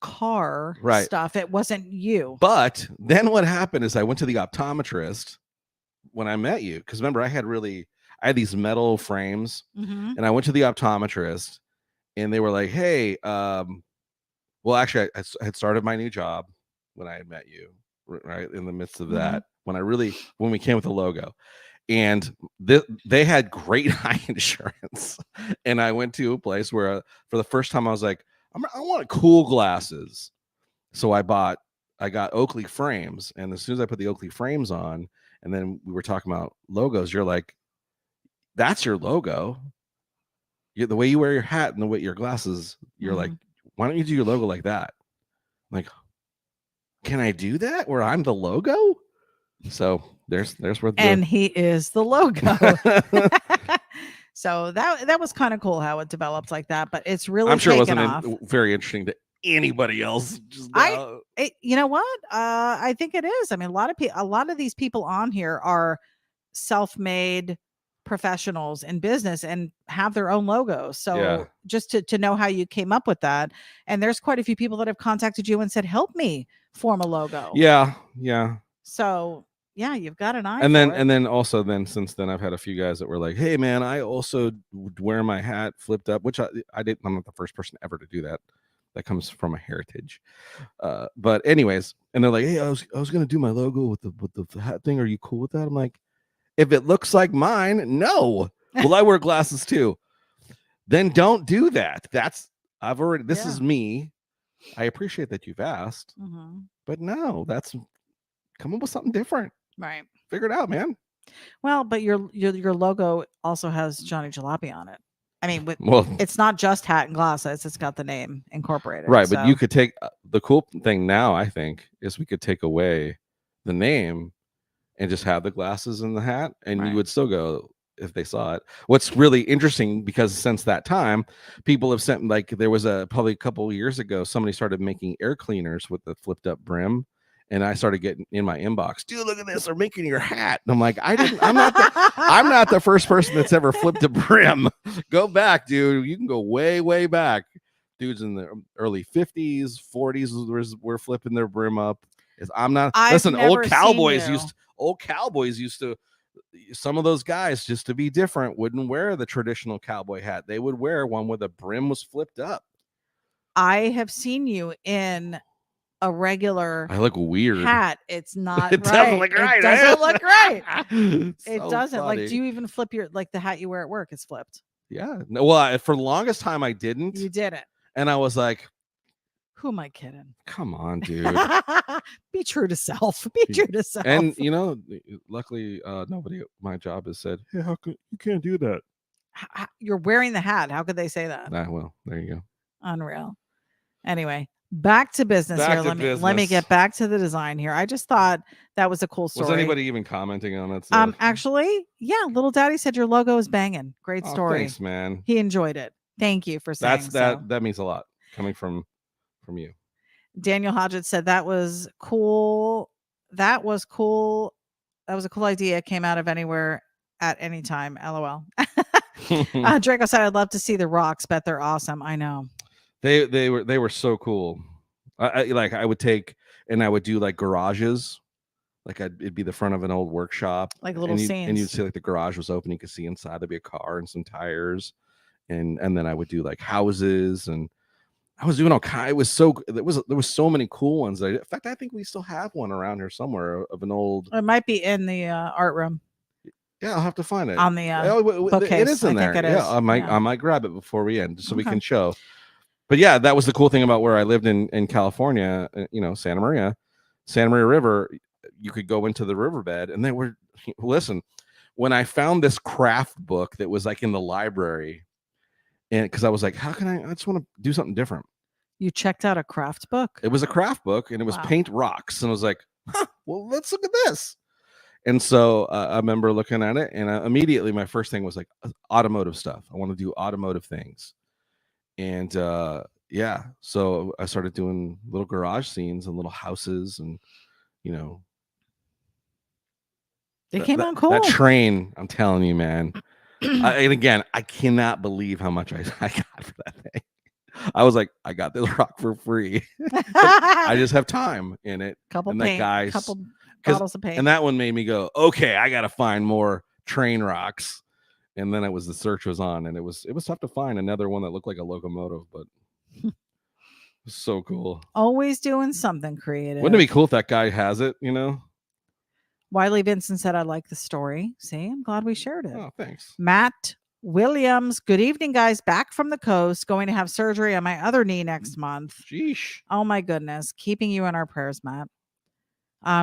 car stuff. It wasn't you. But then what happened is I went to the optometrist when I met you, because remember I I had these metal frames, Mm-hmm. and I went to the optometrist, and they were like, "Hey, well, actually, I had started my new job when I had met you, right in the midst of that. When we came with the logo, and they had great eye insurance, and I went to a place where for the first time I was like, I want cool glasses, so I got Oakley frames, and as soon as I put the Oakley frames on, and then we were talking about logos, you're like, that's your logo. The way you wear your hat and the way your glasses, you're like, why don't you do your logo like that? I'm like, can I do that where I'm the logo? So there's where and he is the logo. So that was kind of cool how it developed like that, but it's really I'm sure it wasn't off. very interesting to anybody else. You know what? I think it is. I mean, a lot of these people on here are self-made professionals in business and have their own logos. So just to know how you came up with that. And there's quite a few people that have contacted you and said, help me form a logo. Yeah. So yeah, you've got an eye. And then also since then I've had a few guys that were like, hey man, I also wear my hat flipped up, which I didn't. I'm not the first person ever to do that. That comes from a heritage. But anyways, and they're like, hey, I was gonna do my logo with the hat thing. Are you cool with that? I'm like, if it looks like mine, no. Well, I wear glasses too. Then don't do that. This is me. I appreciate that you've asked, but no, come up with something different. Right. Figure it out, man. Well, but your logo also has Johnny Jalopy on it. I mean, it's not just hat and glasses; it's got the name incorporated. Right, but you could take the cool thing now. I think is we could take away the name and just have the glasses and the hat, and you would still go if they saw it. What's really interesting, because since that time, people have sent, like, there was probably a couple of years ago, somebody started making air cleaners with the flipped up brim. And I started getting in my inbox, dude, look at this, they're making your hat. And I'm like, I'm not the first person that's ever flipped a brim. Go back, dude. You can go way, way back. Dudes in the early 50s, 40s were flipping their brim up. Listen, old cowboys used to, some of those guys, just to be different, wouldn't wear the traditional cowboy hat. They would wear one where the brim was flipped up. I have seen you in a regular I look weird hat. It's not it doesn't look right. It doesn't look right. It doesn't. Funny. Like, do you even flip the hat you wear at work is flipped? Yeah. No, well, for the longest time I didn't. You did it. And I was like, who am I kidding? Come on, dude. Be true to self. Be true to self. And luckily nobody at my job has said, hey, how could you can't do that? You're wearing the hat. How could they say that? Well, there you go. Unreal. Anyway, back to business here. Let me get back to the design here. I just thought that was a cool story. Was anybody even commenting on that stuff? Actually, yeah, Little Daddy said your logo is banging. Great story. Thanks, man. He enjoyed it. Thank you for saying that means a lot coming from you. Daniel Hodgett said that was cool. That was cool. That was a cool idea. It came out of anywhere at any time. LOL. Draco said, I'd love to see the rocks. Bet they're awesome. I know. They were so cool. I would take and I would do like garages. Like it'd be the front of an old workshop, like little scenes. And you'd see like the garage was open. You could see inside. There'd be a car and some tires, and then I would do like houses, and I was doing all kind. It was there was so many cool ones. In fact, I think we still have one around here somewhere of an old. It might be in the art room. Yeah, I'll have to find it on the bookcase. It is in there. Yeah, I might grab it before we end, so we can show. But yeah, that was the cool thing about where I lived in California. Santa Maria River. You could go into the riverbed, and they were. Listen, when I found this craft book that was like in the library, and because I was like, how can I just want to do something different. You checked out a craft book? It was a craft book, and it was paint rocks, and I was like, well, let's look at this. And so I remember looking at it, and immediately my first thing was like automotive stuff. I want to do automotive things. And so I started doing little garage scenes and little houses, and they came out cool. That train, I'm telling you, man. And again, I cannot believe how much I got for that thing. I was like, I got this rock for free. I just have time in it. Couple bottles of paint. And that one made me go, okay, I got to find more train rocks. And then the search was on, and it was tough to find another one that looked like a locomotive, but it was so cool. Always doing something creative. Wouldn't it be cool if that guy has it, you know? Wiley Vincent said, I like the story. See, I'm glad we shared it. Oh, thanks. Matt Williams, good evening, guys. Back from the coast, going to have surgery on my other knee next month. Sheesh. Oh my goodness. Keeping you in our prayers, Matt.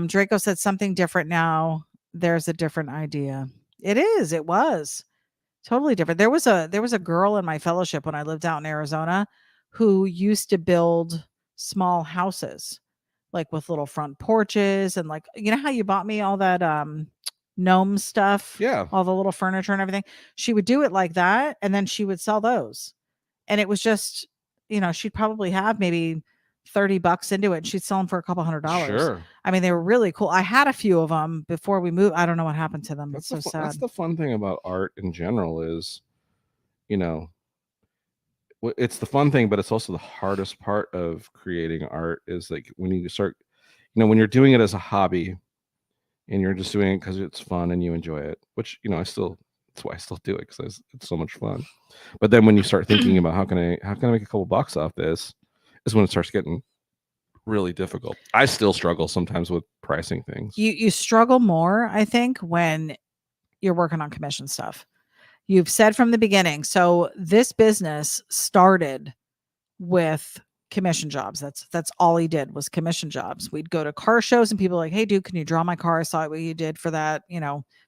Draco said something different now. There's a different idea. It was totally different. There was a girl in my fellowship when I lived out in Arizona who used to build small houses, like with little front porches, and like, you know how you bought me all that gnome stuff, Yeah, all the little furniture and everything. She would do it like that, and then she would sell those. And it was just, she'd probably have maybe $30 into it, and she'd sell them for a couple $100. sure. I mean, they were really cool. I had a few of them before we moved. I don't know what happened to them. It's so sad. That's the fun thing about art in general is, it's the fun thing, but it's also the hardest part of creating art is like when you start, when you're doing it as a hobby and you're just doing it because it's fun and you enjoy it, which, that's why I still do it, because it's so much fun. But then when you start thinking about how can I make a couple bucks off this, is when it starts getting really difficult. I still struggle sometimes with pricing things. You struggle more, I think, when you're working on commission stuff. You've said from the beginning. So this business started with commission jobs. That's all he did was commission jobs. We'd go to car shows and people were like, hey dude, can you draw my car? I saw what you did for that,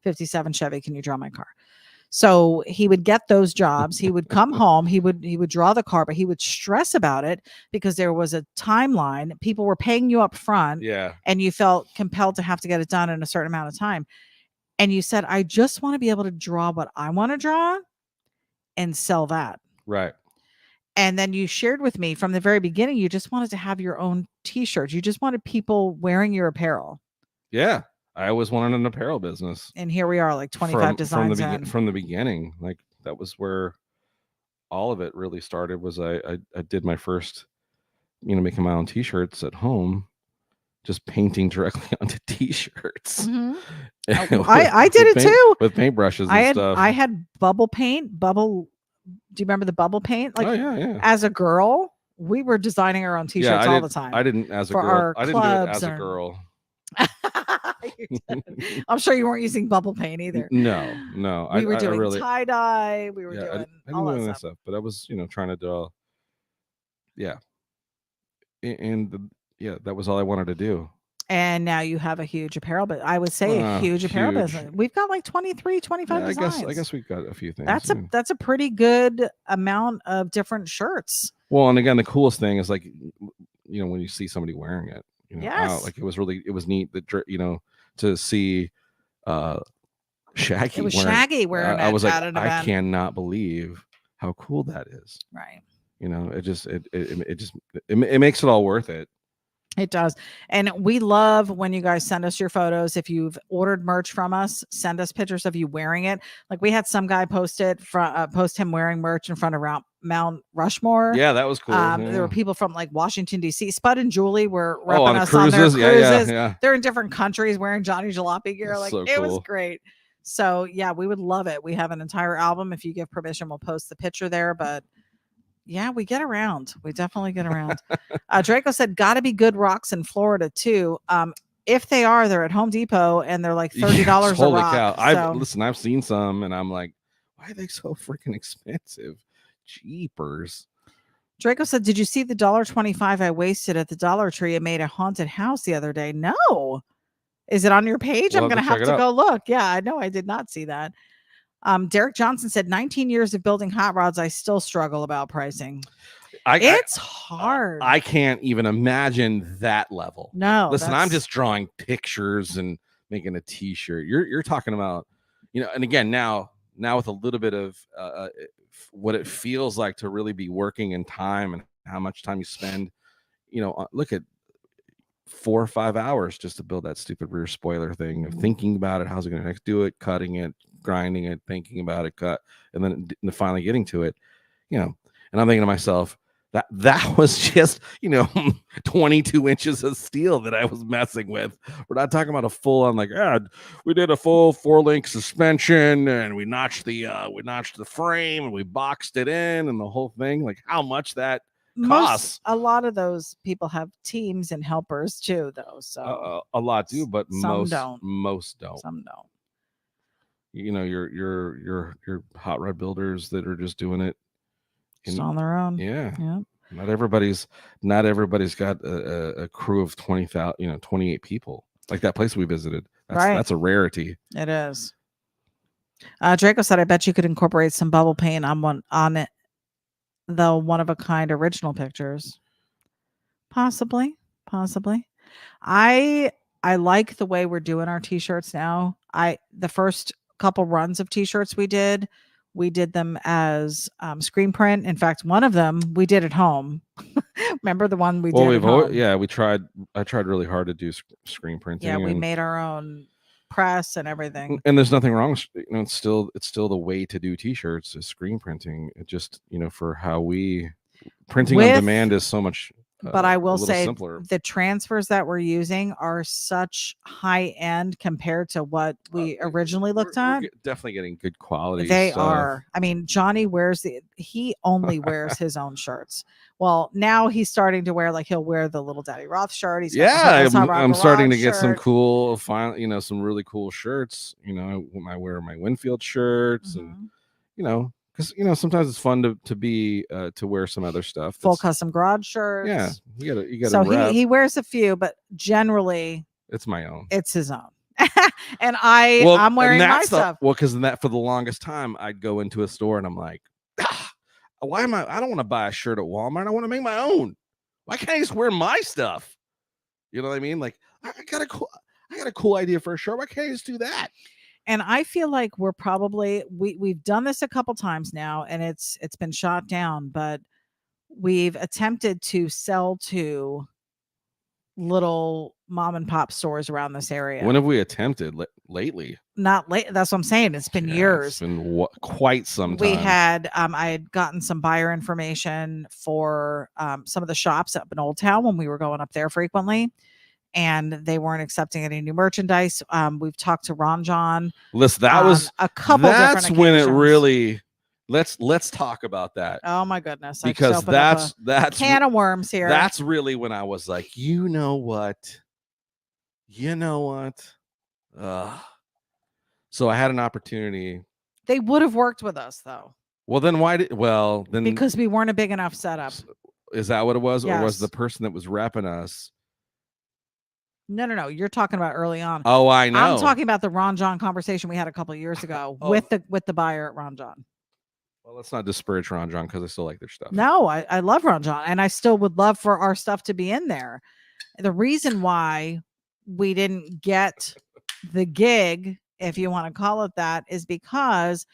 57 Chevy. Can you draw my car? So he would get those jobs. He would come home. He would draw the car, but he would stress about it because there was a timeline. People were paying you up front. Yeah. And you felt compelled to have to get it done in a certain amount of time. And you said, I just want to be able to draw what I want to draw and sell that. Right. And then you shared with me from the very beginning, you just wanted to have your own t-shirts. You just wanted people wearing your apparel. Yeah. I always wanted an apparel business. And here we are, like 25 designs from the beginning. Like that was where all of it really started. Was I did my first, making my own t-shirts at home, just painting directly onto t-shirts. Mm-hmm. I did it too with paintbrushes and stuff. I had bubble paint. Do you remember the bubble paint? Like, oh yeah. As a girl, we were designing our own t-shirts all the time. I didn't as a girl. I didn't do it as a girl. I'm sure you weren't using bubble paint either. No. We were doing tie-dye. We were doing all that stuff. But I was, trying to draw. Yeah. And that was all I wanted to do. And now you have a huge apparel, but I would say a huge apparel business. We've got like 23, 25 designs. I guess we've got a few things. That's a pretty good amount of different shirts. Well, and again, the coolest thing is like, when you see somebody wearing it, yes. like it was neat that, to see Shaggy. It was Shaggy wearing it. I was like, I cannot believe how cool that is. Right. It makes it all worth it. It does. And we love when you guys send us your photos. If you've ordered merch from us, send us pictures of you wearing it. Like we had some guy post him wearing merch in front of Mount Rushmore. Yeah, that was cool. There were people from like Washington, D.C. Spud and Julie were repping us on their cruises. Yeah. They're in different countries wearing Johnny Jalopy gear. Like it was great. So yeah, we would love it. We have an entire album. If you give permission, we'll post the picture there. But yeah, we get around. We definitely get around. Draco said, gotta be good rocks in Florida too. If they are, they're at Home Depot and they're like $30 a rock. Holy cow. I've seen some and I'm like, why are they so freaking expensive? Jeepers. Draco said, did you see the $1.25 I wasted at the Dollar Tree and made a haunted house the other day? No. Is it on your page? I'm going to have to go look. Yeah, I know. I did not see that. Derek Johnson said, 19 years of building hot rods, I still struggle about pricing. It's hard. I can't even imagine that level. No. Listen, I'm just drawing pictures and making a t-shirt. You're talking about, and again, now with a little bit of what it feels like to really be working in time and how much time you spend, look at 4 or 5 hours just to build that stupid rear spoiler thing of thinking about it. How's it going to do it? Cutting it, grinding it, thinking about it, cut, and then finally getting to it, and I'm thinking to myself, That was just 22 inches of steel that I was messing with. We're not talking about a full on we did a full 4-link suspension and we notched the frame and we boxed it in and the whole thing. Like how much that costs. A lot of those people have teams and helpers too, though. So a lot do, but some don't. Most don't. Some don't. Your hot rod builders that are just doing it just on their own. Yeah. Not everybody's got a crew of 28 people like that place we visited. That's a rarity. It is. Draco said, "I bet you could incorporate some bubble paint on it, the one of a kind original pictures." Possibly. I like the way we're doing our t-shirts now. The first couple runs of t-shirts we did them as screen print. In fact, one of them we did at home. Remember the one we did at home? I tried really hard to do screen printing. Yeah, we made our own press and everything. And there's nothing wrong. It's still the way to do t-shirts is screen printing. It just, for how we printing on demand is so much but I will say simpler. The transfers that we're using are such high end compared to what we originally looked at. We're definitely getting good quality. They are. I mean, Johnny he only wears his own shirts. Well, now he's starting to wear he'll wear the little Daddy Roth shirt. I'm starting to get some cool, some really cool shirts. I wear my Winfield shirts and because sometimes it's fun to wear some other stuff. Full custom garage shirts. Yeah, you got. So he wears a few, but generally it's my own. It's his own, and I'm wearing my stuff. Because for the longest time, I'd go into a store and I'm like, why am I? I don't want to buy a shirt at Walmart. I want to make my own. Why can't I just wear my stuff? You know what I mean? Like I got a cool idea for a shirt. Why can't I just do that? And I feel like we're probably we've done this a couple times now, and it's been shot down. But we've attempted to sell to little mom and pop stores around this area. When have we attempted lately? Not late. That's what I'm saying. It's been years. It's been quite some time. We had I had gotten some buyer information for some of the shops up in Old Town when we were going up there frequently. And they weren't accepting any new merchandise. We've talked to Ron John. Listen, that was a couple. That's when it really. Let's talk about that. Oh my goodness! Because that's can of worms here. That's really when I was like, you know what? So I had an opportunity. They would have worked with us though. Well, then why did? Well, then because we weren't a big enough setup. Is that what it was, yes. Or was the person that was repping us? No. You're talking about early on. Oh, I know. I'm talking about the Ron John conversation we had a couple of years ago with the buyer at Ron John. Well, let's not disparage Ron John because I still like their stuff. No, I love Ron John, and I still would love for our stuff to be in there. The reason why we didn't get the gig, if you want to call it that, is because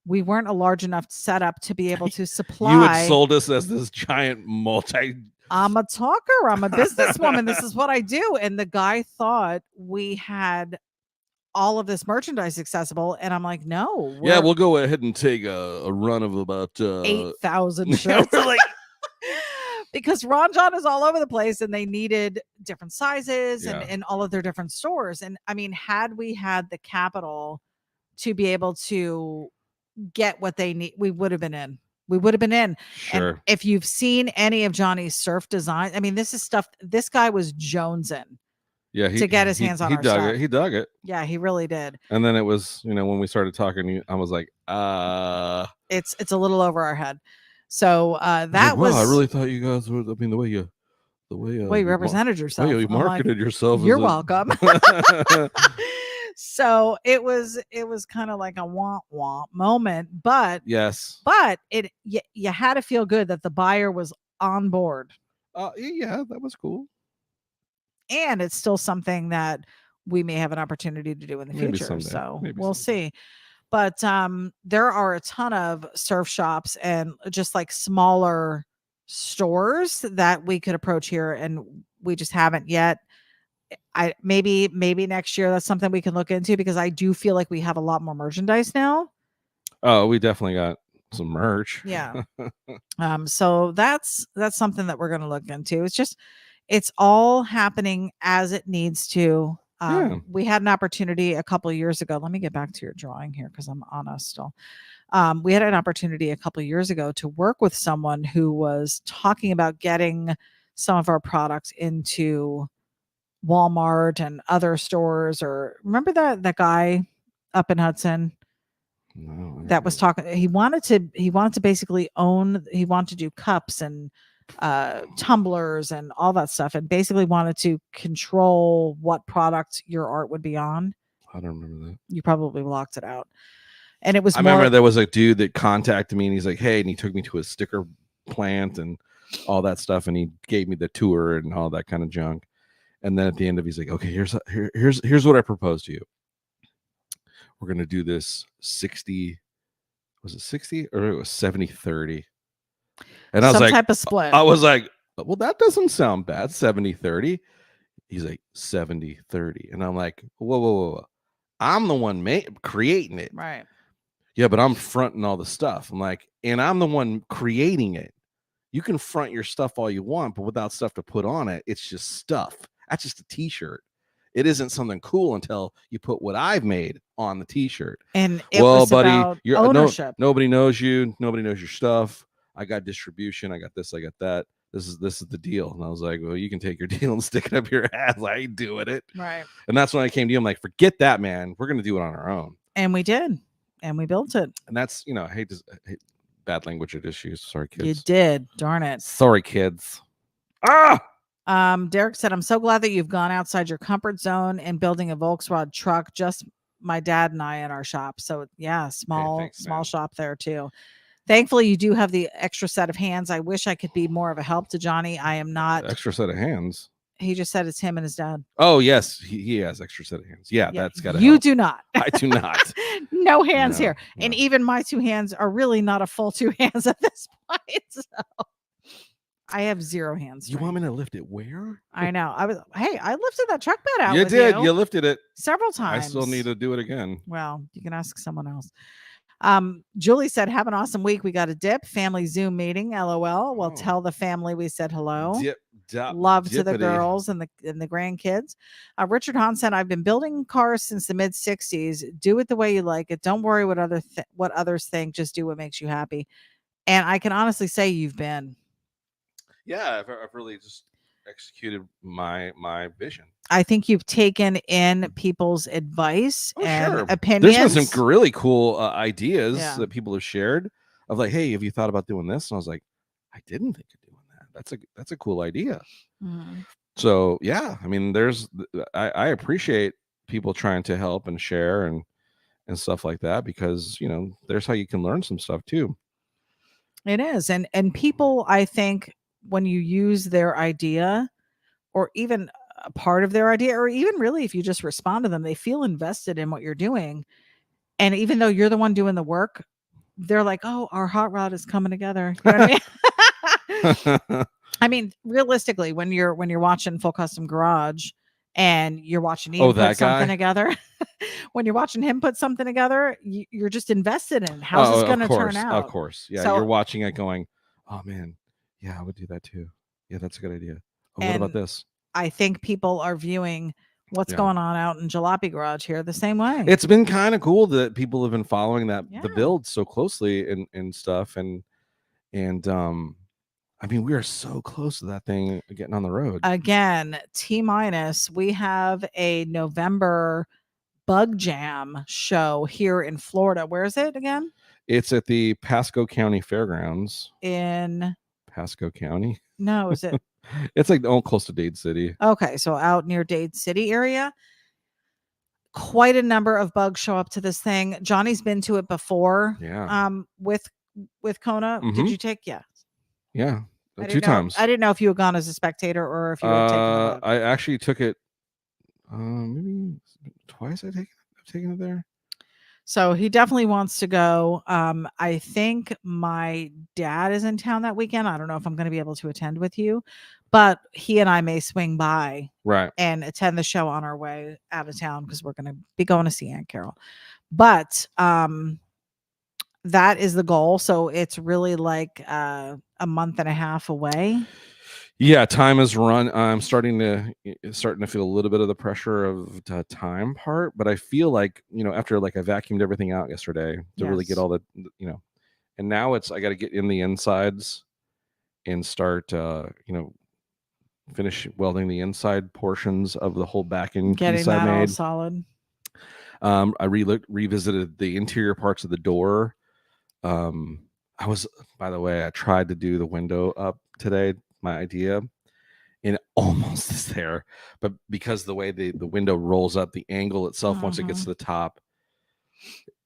we weren't a large enough setup to be able to supply. You had sold us as this giant I'm a talker. I'm a businesswoman. This is what I do. And the guy thought we had all of this merchandise accessible. And I'm like, no. Yeah, we'll go ahead and take a run of about 8,000 shirts. Because Ron John is all over the place and they needed different sizes and all of their different stores. And I mean, had we had the capital to be able to get what they need, we would have been in. Sure. And if you've seen any of Johnny's surf design, I mean, this is stuff this guy was jonesing. Yeah, to get his hands on our stuff. He dug it. Yeah, he really did. And then it was, when we started talking, I was like, it's a little over our head. So that was. I really thought you guys were. I mean, the way you represented yourself. The way you marketed yourself. You're welcome. So it was kind of like a womp womp moment, but yes, but you had to feel good that the buyer was on board. Yeah, that was cool. And it's still something that we may have an opportunity to do in the future. Someday. So we'll see. But there are a ton of surf shops and just like smaller stores that we could approach here, and we just haven't yet. Maybe next year that's something we can look into, because I do feel like we have a lot more merchandise now. Oh, we definitely got some merch. Yeah. So that's something that we're going to look into. It's all happening as it needs to. We had an opportunity a couple of years ago. Let me get back to your drawing here because I'm on us still. We had an opportunity a couple of years ago to work with someone who was talking about getting some of our products into Walmart and other stores. Or remember that guy up in Hudson that was talking? He wanted to basically own. He wanted to do cups and tumblers and all that stuff, and basically wanted to control what product your art would be on. I don't remember that. You probably blocked it out. And it was I remember there was a dude that contacted me and he's like, hey, and he took me to a sticker plant and all that stuff, and he gave me the tour and all that kind of junk. And then at the end of it, he's like, okay, here's what I propose to you. We're gonna do this 60, was it 60 or it was 70-30? And I was some like, type of split. I was like, well, that doesn't sound bad. 70-30. He's like 70-30. And I'm like, whoa. I'm the one creating it. Right. Yeah, but I'm fronting all the stuff. I'm like, and I'm the one creating it. You can front your stuff all you want, but without stuff to put on it, it's just stuff. That's just a t-shirt. It isn't something cool until you put what I've made on the t-shirt. And it was buddy, about ownership. Nobody knows you. Nobody knows your stuff. I got distribution. I got this. I got that. This is the deal. And I was like, well, you can take your deal and stick it up your ass. I ain't doing it. Right. And that's when I came to you. I'm like, forget that, man. We're going to do it on our own. And we did. And we built it. And that's, I hate bad language issues. Sorry, kids. You did. Darn it. Sorry, kids. Derek said, I'm so glad that you've gone outside your comfort zone and building a Volkswagen truck. Just my dad and I in our shop. So yeah, small shop there too. Thankfully, you do have the extra set of hands. I wish I could be more of a help to Johnny. I am not. Extra set of hands. He just said it's him and his dad. Oh, yes. He has extra set of hands. Yeah. That's got to You do not. I do not. No hands here. No. And even my two hands are really not a full two hands at this point. So I have zero hands. You want me to lift it where? I know. I lifted that truck bed out. You did. You lifted it several times. I still need to do it again. Well, you can ask someone else. Julie said, have an awesome week. We got a dip family Zoom meeting. LOL. We'll tell the family we said hello. Love to the girls and the grandkids. Richard Hahn said, I've been building cars since the mid 60s. Do it the way you like it. Don't worry what others think. Just do what makes you happy. And I can honestly say you've been. Yeah, I've really just executed my vision. I think you've taken in people's advice and opinions. There's been some really cool ideas that people have shared of like, hey, have you thought about doing this? And I was like, I didn't think of doing that. That's a cool idea. Mm. So yeah, I mean, I appreciate people trying to help and share and stuff like that, because there's how you can learn some stuff too. It is, and people, I think, when you use their idea or even a part of their idea, or even really if you just respond to them, they feel invested in what you're doing. And even though you're the one doing the work, they're like, oh, our hot rod is coming together. You know what I mean? I mean, realistically, when you're watching Full Custom Garage and you're watching him put something together, when you're watching him put something together, you're just invested in how's this going to turn out. Of course. Yeah. So, you're watching it going, oh man, yeah, I would do that too. Yeah, that's a good idea. Oh, what about this? I think people are viewing what's going on out in Jalopy Garage here the same way. It's been kind of cool that people have been following the build so closely and stuff. And I mean, we are so close to that thing getting on the road. Again, T-, we have a November Bug Jam show here in Florida. Where is it again? It's at the Pasco County Fairgrounds. In Pasco County? No, is it? It's like close to Dade City. Okay, so out near Dade City area. Quite a number of bugs show up to this thing. Johnny's been to it before. Yeah. With Kona. Mm-hmm. Did you take? Yeah. Yeah. 2 times. I didn't know if you had gone as a spectator or if you had taken it. I actually took it maybe twice. I've taken it there. So he definitely wants to go. I think my dad is in town that weekend. I don't know if I'm going to be able to attend with you, but he and I may swing by and attend the show on our way out of town because we're going to be going to see Aunt Carol. But that is the goal. So it's really like a month and a half away. Yeah, time has run. I'm starting to feel a little bit of the pressure of the time part, but I feel like, after like I vacuumed everything out yesterday to really get all the, and now I got to get in the insides and start, finish welding the inside portions of the whole backing piece I made. All solid. I revisited the interior parts of the door. By the way, I tried to do the window up today, my idea, and it almost is there, but because the way the window rolls up, the angle itself, once it gets to the top,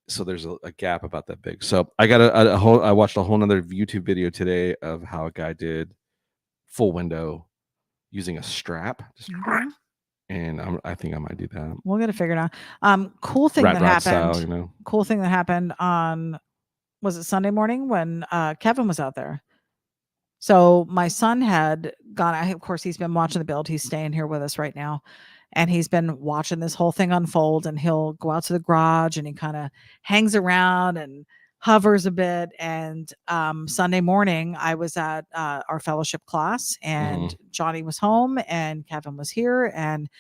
so there's a gap about that big. So I got I watched a whole nother YouTube video today of how a guy did full window using a strap, and I think I might do that. We'll get it figured out. Cool thing that happened. Style, Cool thing that happened on, was it Sunday morning when Kevin was out there? So my son had gone. Of course, he's been watching the build. He's staying here with us right now, and he's been watching this whole thing unfold. And he'll go out to the garage and he kind of hangs around and hovers a bit. And Sunday morning, I was at our fellowship class, and Johnny was home, and Kevin was here, and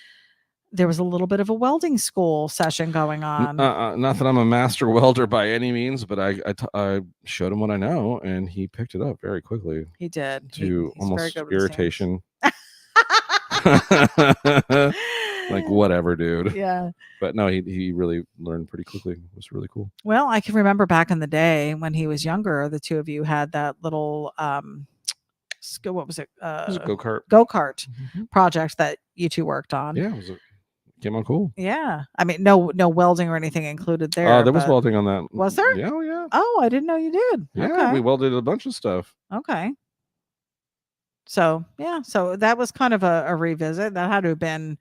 there was a little bit of a welding school session going on. Not that I'm a master welder by any means, but I showed him what I know, and he picked it up very quickly. He did. To almost irritation. Like, whatever, dude. Yeah. But no, he really learned pretty quickly. It was really cool. Well, I can remember back in the day when he was younger, the two of you had that little what was it? It was a go-kart project that you two worked on. Yeah, came on cool. Yeah. I mean, no welding or anything included there. There was welding on that. Was there? Yeah, yeah. Oh, I didn't know you did. Yeah, okay. We welded a bunch of stuff. Okay. So, yeah. So that was kind of a revisit. That had to have been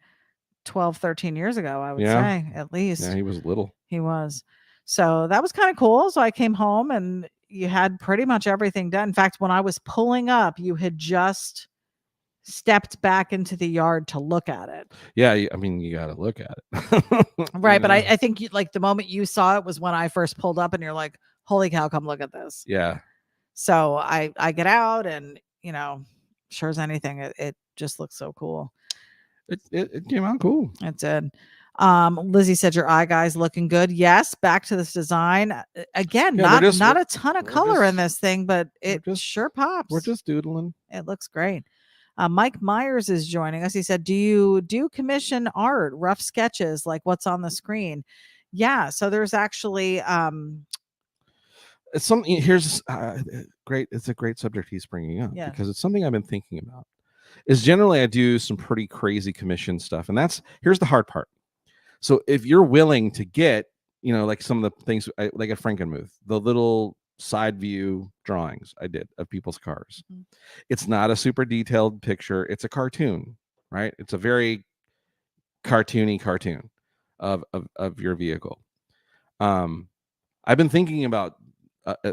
12, 13 years ago, I would say, at least. Yeah, he was little. He was. So that was kind of cool. So I came home and you had pretty much everything done. In fact, when I was pulling up, you had just stepped back into the yard to look at it. Yeah, I mean, you got to look at it. Right. But I think like the moment you saw it was when I first pulled up and you're like, holy cow, come look at this. Yeah. So I get out and, sure as anything, it just looks so cool. It came out cool. It did. Lizzie said your eye guy's looking good. Yes, back to this design. Again, not a ton of color in this thing, but it sure pops. We're just doodling. It looks great. Mike Myers is joining us. He said, do you do commission art, rough sketches like what's on the screen? Yeah, so there's actually it's something. Here's great. It's a great subject he's bringing up because it's something I've been thinking about. Is generally I do some pretty crazy commission stuff, and here's the hard part. So if you're willing to get, like some of the things like at Frankenmuth, the little side view drawings I did of people's cars. It's not a super detailed picture. It's a cartoon, right? It's a very cartoony cartoon of your vehicle. I've been thinking about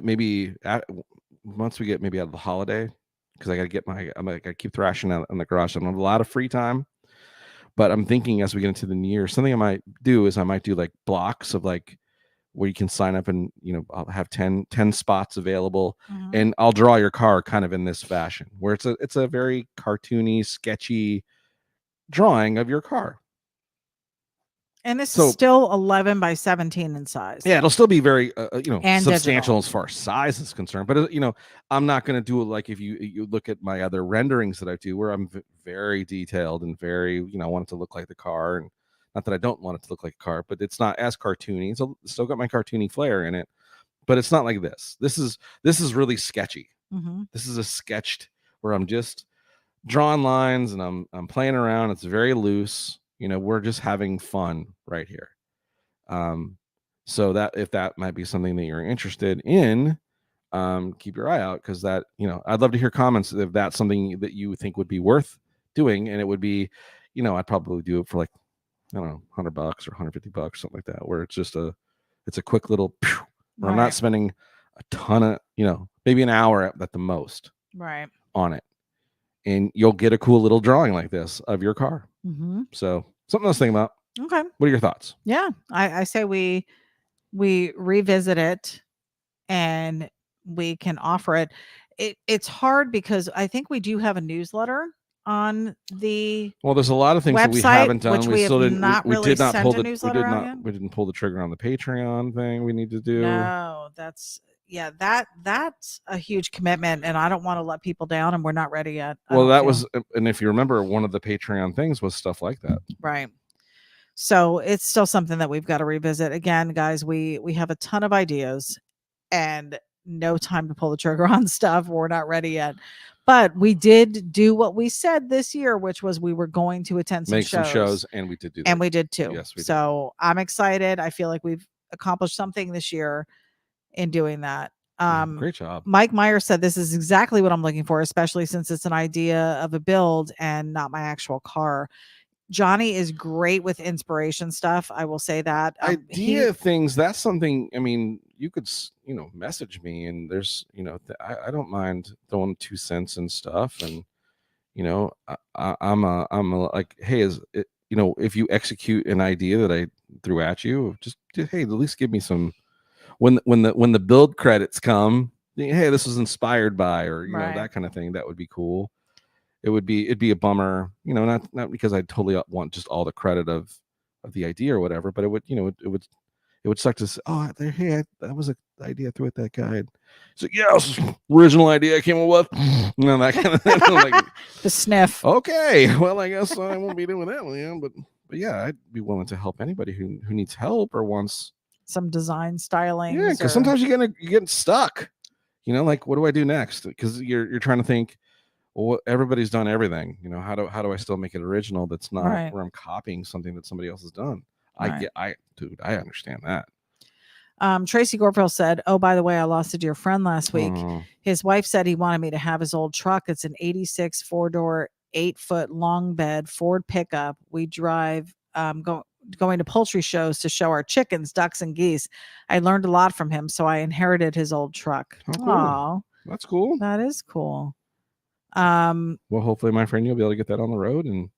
maybe once we get maybe out of the holiday, because I got to get I keep thrashing out in the garage. I don't have a lot of free time, but I'm thinking as we get into the new year, something I might do is like blocks of like where you can sign up and, I'll have 10 spots available and I'll draw your car kind of in this fashion where it's a very cartoony, sketchy drawing of your car. And this is still 11 by 17 in size. Yeah, it'll still be very, and substantial digital. as far as size is concerned. But, I'm not going to do it like if you look at my other renderings that I do where I'm very detailed and very, I want it to look like the car. And not that I don't want it to look like a car, but it's not as cartoony. It's still got my cartoony flair in it. But it's not like this. This is really sketchy. This is a sketched where I'm just drawing lines and I'm playing around. It's very loose. We're just having fun right here. So that if that might be something that you're interested in, keep your eye out because that, I'd love to hear comments if that's something that you think would be worth doing. And it would be, I'd probably do it for like, I don't know, $100 or $150, something like that, where it's a quick little, where I'm not spending a ton of, maybe an hour at the most on it. And you'll get a cool little drawing like this of your car. So something else to think about. Okay. What are your thoughts? Yeah. I say we revisit it and we can offer it. It's hard because I think we do have a newsletter on the Well, there's a lot of things that we website, haven't done. which We we still have didn't. not We really did not sent pull a the. We newsletter did out not. yet. We didn't pull the trigger on the Patreon thing. We need to do. No, that's a huge commitment, and I don't want to let people down, and we're not ready yet. Well, that was, and if you remember, one of the Patreon things was stuff like that. Right. So it's still something that we've got to revisit. Again, guys, we have a ton of ideas and no time to pull the trigger on stuff. We're not ready yet. But we did do what we said this year, which was we were going to attend some shows. And we did do that. And we did too. Yes, we did. So I'm excited. I feel like we've accomplished something this year in doing that. Great job. Mike Meyer said this is exactly what I'm looking for, especially since it's an idea of a build and not my actual car. Johnny is great with inspiration stuff. I will say that. Idea things, that's something, I mean, you could, message me, and there's, I don't mind throwing 2 cents and stuff. And, I'm like, hey, if you execute an idea that I threw at you, just, hey, at least give me some, when the build credits come, hey, this was inspired by, or, right. That kind of thing. That would be cool. It'd be a bummer, not because I totally want just all the credit of the idea or whatever, but it would, it would suck to say, oh, hey, that was an idea I threw at that guy. So yeah, it was an original idea I came up with. That kind of thing. Like, the sniff. Okay, well, I guess I won't be doing that one, but yeah, I'd be willing to help anybody who needs help or wants some design styling. Yeah, because sometimes you get stuck. Like, what do I do next? Because you're trying to think. Well, everybody's done everything. How do I still make it original? That's not right. where I'm copying something that somebody else has done. Right. I understand that. Tracy Gorfield said, "Oh, by the way, I lost a dear friend last week. His wife said he wanted me to have his old truck. It's an '86 4-door, 8-foot long bed Ford pickup. We drive going to poultry shows to show our chickens, ducks, and geese. I learned a lot from him, so I inherited his old truck." Oh, cool. That's cool. That is cool. Well, hopefully, my friend, you'll be able to get that on the road and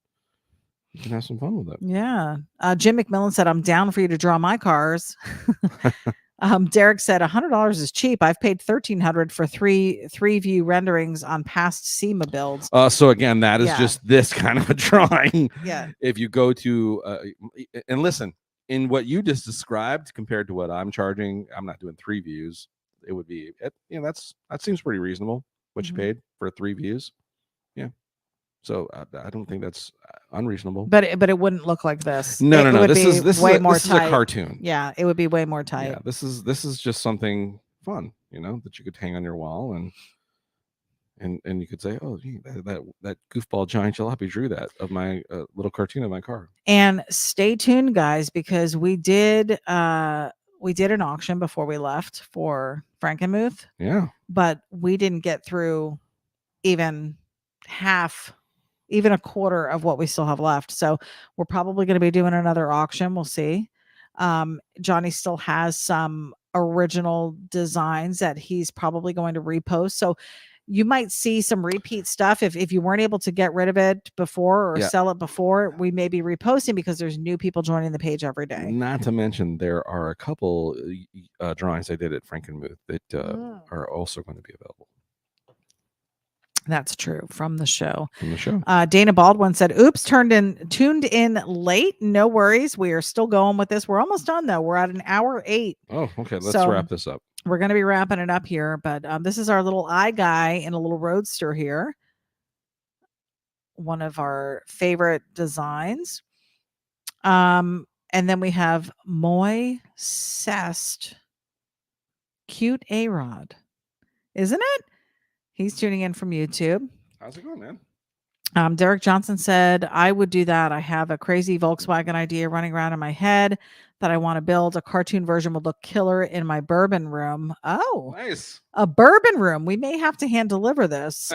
you can have some fun with it. Yeah. Jim McMillan said, "I'm down for you to draw my cars." Derek said, $100 is cheap. I've paid $1,300 for three view renderings on past SEMA builds. So again, that is just this kind of a drawing. Yeah. If you go to and listen, in what you just described compared to what I'm charging, I'm not doing 3 views. It would be, that seems pretty reasonable. What you paid for 3 views. Yeah. So I don't think that's unreasonable. But it wouldn't look like this. No. This is way more this tight. is a cartoon. Yeah, it would be way more tight. Yeah, this is just something fun, that you could hang on your wall and you could say, oh, gee, that goofball Johnny Jalopy drew that of my little cartoon of my car. And stay tuned, guys, because we did an auction before we left for Frankenmuth. Yeah. But we didn't get through even a quarter of what we still have left. So we're probably going to be doing another auction. We'll see. Johnny still has some original designs that he's probably going to repost. So you might see some repeat stuff. If you weren't able to get rid of it before or sell it before, we may be reposting because there's new people joining the page every day. Not to mention, there are a couple drawings I did at Frankenmuth that are also going to be available. That's true. From the show. Dana Baldwin said, "Oops, tuned in late. No worries. We are still going with this. We're almost done though. We're at an hour 8. Oh, okay. Let's wrap this up. We're going to be wrapping it up here, but this is our little eye guy in a little roadster here. One of our favorite designs. And then we have Moy Cest. Cute A-Rod. Isn't it? He's tuning in from YouTube. How's it going, man? Derek Johnson said, "I would do that. I have a crazy Volkswagen idea running around in my head that I want to build. A cartoon version would look killer in my bourbon room." Oh, nice. A bourbon room. We may have to hand deliver this.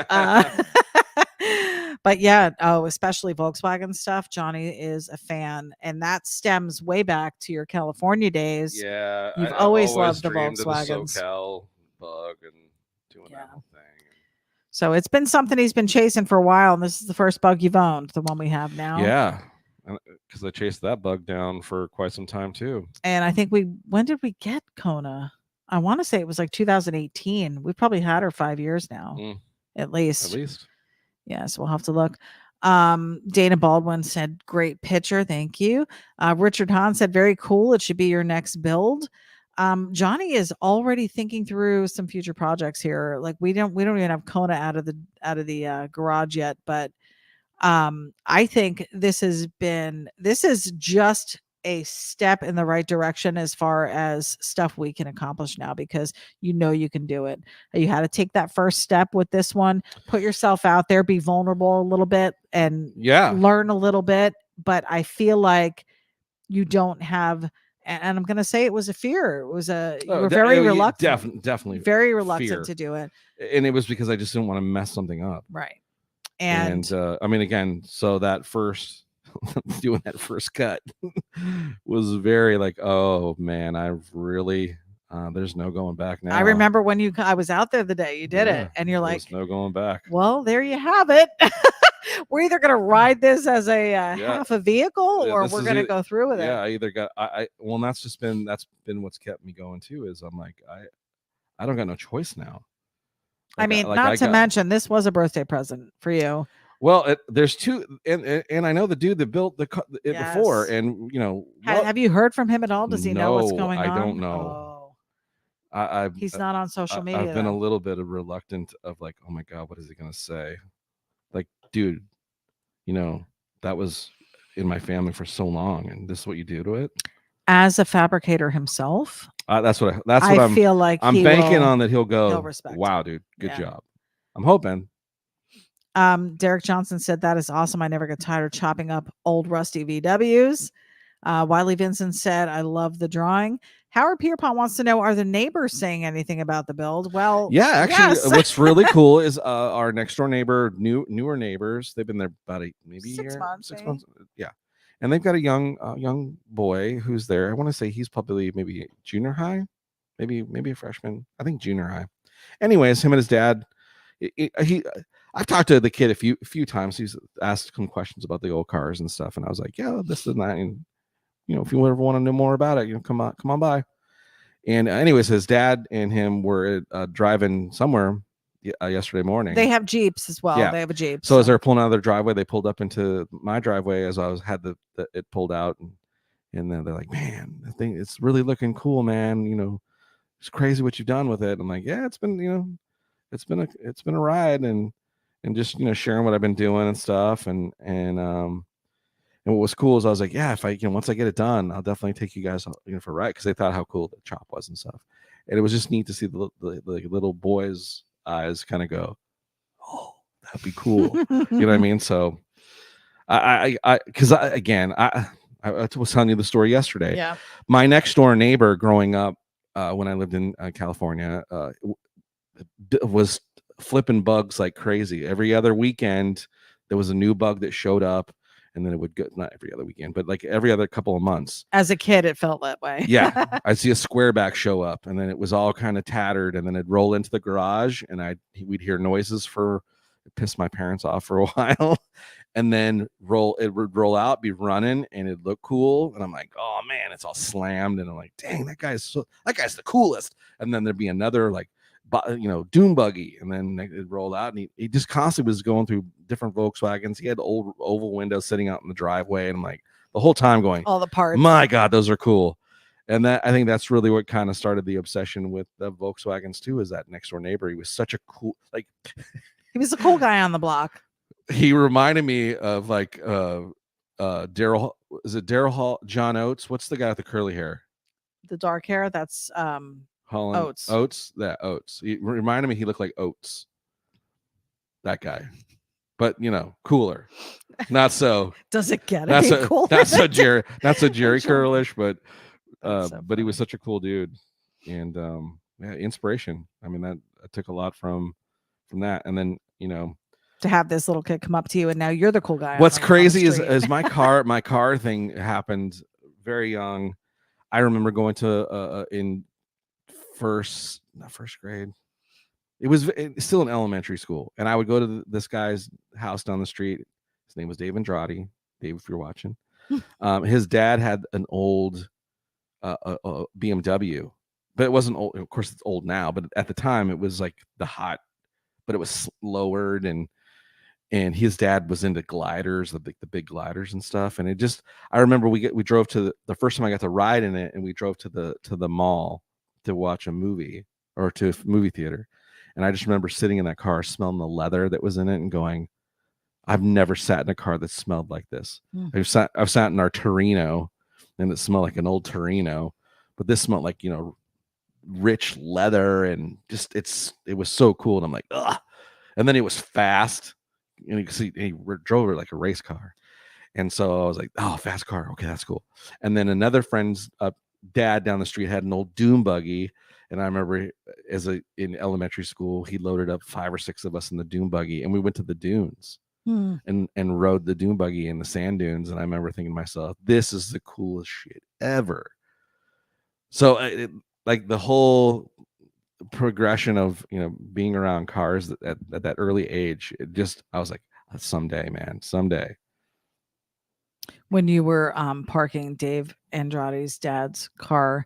But yeah, especially Volkswagen stuff. Johnny is a fan, and that stems way back to your California days. Yeah, I've always loved the Volkswagens. The SoCal bug and doing that whole thing. So it's been something he's been chasing for a while, and this is the first bug you've owned, the one we have now. Yeah, because I chased that bug down for quite some time too. And I think when did we get Kona? I want to say it was like 2018. We've probably had her 5 years now, at least. At least. Yes, we'll have to look. Dana Baldwin said, "Great picture, thank you." Richard Hahn said, "Very cool. It should be your next build." Johnny is already thinking through some future projects here. Like we don't even have Kona out of the garage yet, but I think this is just a step in the right direction as far as stuff we can accomplish now, because you can do it. You had to take that first step with this one, put yourself out there, be vulnerable a little bit, and learn a little bit. But I feel like you don't have, and I'm going to say it was a fear. It was you were very reluctant. Definitely very reluctant to do it. And it was because I just didn't want to mess something up. Right. And I mean, again, so that first doing that first cut was very like, oh man, I've really there's no going back now. I remember when I was out there the day you did it, and you're like, no going back. Well, there you have it. We're either going to ride this as a half a vehicle, or we're going to go through with it. Yeah, I either got well, and that's been what's kept me going too, is I'm like, I don't got no choice now. Like, I mean, not to mention, this was a birthday present for you. Well, there's two, and I know the dude that built it before, and have you heard from him at all? Does he know what's going on? I don't know. He's not on social media. I've been a little bit reluctant of like, oh my god, what is he gonna say? Like, dude, that was in my family for so long, and this is what you do to it. As a fabricator himself, that's what I feel like I'm banking on that he'll respect. Wow, dude, good job. I'm hoping. Derek Johnson said, "That is awesome. I never get tired of chopping up old rusty VWs." Wiley Vincent said, "I love the drawing." Howard Pierpont wants to know, are the neighbors saying anything about the build? Well, yeah, actually, what's really cool is our next door neighbor, newer neighbors. They've been there about maybe 6 months. 6 months. Yeah. And they've got a young boy who's there. I want to say he's probably maybe junior high, maybe a freshman. I think junior high. Anyways, him and his dad. I've talked to the kid a few times. He's asked some questions about the old cars and stuff, and I was like, yeah, this and that, and if you ever want to know more about it, come on by. And anyways, his dad and him were driving somewhere yesterday morning. They have Jeeps as well. Yeah. They have a Jeep. So as they're pulling out of their driveway, they pulled up into my driveway as I had it pulled out, and then they're like, man, I think it's really looking cool, man. It's crazy what you've done with it. I'm like, yeah, it's been it's been a ride, and just sharing what I've been doing and stuff, and what was cool is I was like, yeah, if I once I get it done, I'll definitely take you guys for a ride, because they thought how cool the chop was and stuff, and it was just neat to see the little boys' eyes kind of go, oh, that'd be cool. You know what I mean? So I was telling you the story yesterday. Yeah, my next door neighbor growing up when I lived in California was flipping bugs like crazy. Every other weekend there was a new bug that showed up, and then it would go, not every other weekend, but like every other couple of months. As a kid, it felt that way. Yeah. I'd see a squareback show up, and then it was all kind of tattered, and then it'd roll into the garage, and we'd hear noises it pissed my parents off for a while, and then it would roll out, be running, and it'd look cool. And I'm like, oh man, it's all slammed. And I'm like, dang, that guy's the coolest. And then there'd be another like, dune buggy, and then it rolled out, and he just constantly was going through different Volkswagens. He had old oval windows sitting out in the driveway, and I'm like the whole time going, all the parts, my god, those are cool. And I think that's really what kind of started the obsession with the Volkswagens too, is that next door neighbor. He was such a cool, like he was a cool guy on the block. He reminded me of like Daryl. Is it Daryl Hall? John Oates? What's the guy with the curly hair? The dark hair? That's Holland Oates. That Oates. He reminded me. He looked like Oates. That guy, but cooler. Not so. Does it get that's it? Cooler? That's a Jerry. That's a Jerry Curlish, but but he was such a cool dude, and inspiration. I mean, that I took a lot from that, and then to have this little kid come up to you, and now you're the cool guy. What's crazy is my car thing happened very young. I remember going to in not first grade. It was still in elementary school, and I would go to this guy's house down the street. His name was Dave Andrade. Dave, if you're watching, his dad had an old BMW but it wasn't old. Of course, it's old now, but at the time, it was like the hot, but it was lowered, and his dad was into gliders, the big gliders and stuff. And it just, I remember we drove to the first time I got to ride in it, and we drove to the mall to watch a movie, or to a movie theater. And I just remember sitting in that car, smelling the leather that was in it, and going, I've never sat in a car that smelled like this. I've sat in our Torino, and it smelled like an old Torino, but this smelled like, rich leather, and just it was so cool. And I'm like, ugh. And then it was fast, and you can see he drove it like a race car. And so I was like, oh, fast car, okay, that's cool. And then another friend's dad down the street had an old dune buggy, and I remember in elementary school, he loaded up 5 or 6 of us in the dune buggy, and we went to the dunes and rode the dune buggy in the sand dunes. And I remember thinking to myself, this is the coolest shit ever. So like the whole progression of being around cars at that early age, I was like, someday, man, someday. When you were parking Dave Andrade's dad's car,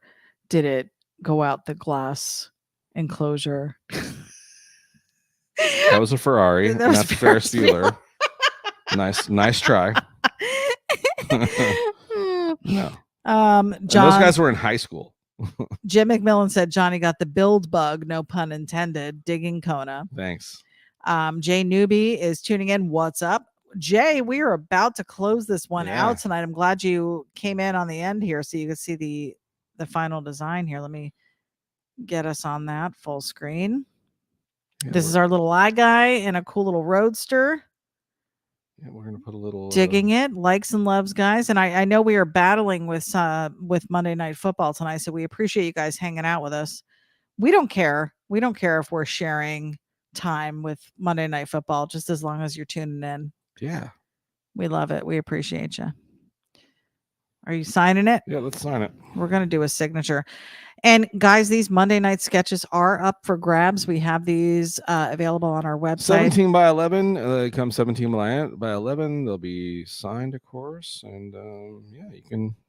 did it go out the glass enclosure? That was a Ferrari, not the Ferris Bueller. Nice try. No. John, those guys were in high school. Jim McMillan said Johnny got the build bug, no pun intended, digging Kona. Thanks. Jay Newby is tuning in. What's up, Jay? We are about to close this one out tonight. I'm glad you came in on the end here so you can see the final design here. Let me get us on that full screen. This is our little eye guy in a cool little roadster. Yeah, we're gonna put a little digging it. Likes and loves, guys. And I know we are battling with Monday Night Football tonight, so we appreciate you guys hanging out with us. We don't care. We don't care if we're sharing time with Monday Night Football, just as long as you're tuning in. Yeah, we love it. We appreciate you. Are you signing it? Yeah, let's sign it. We're gonna do a signature. And guys, these Monday night sketches are up for grabs. We have these available on our website. 17 by 11. They come 17 by 11. They'll be signed, of course. And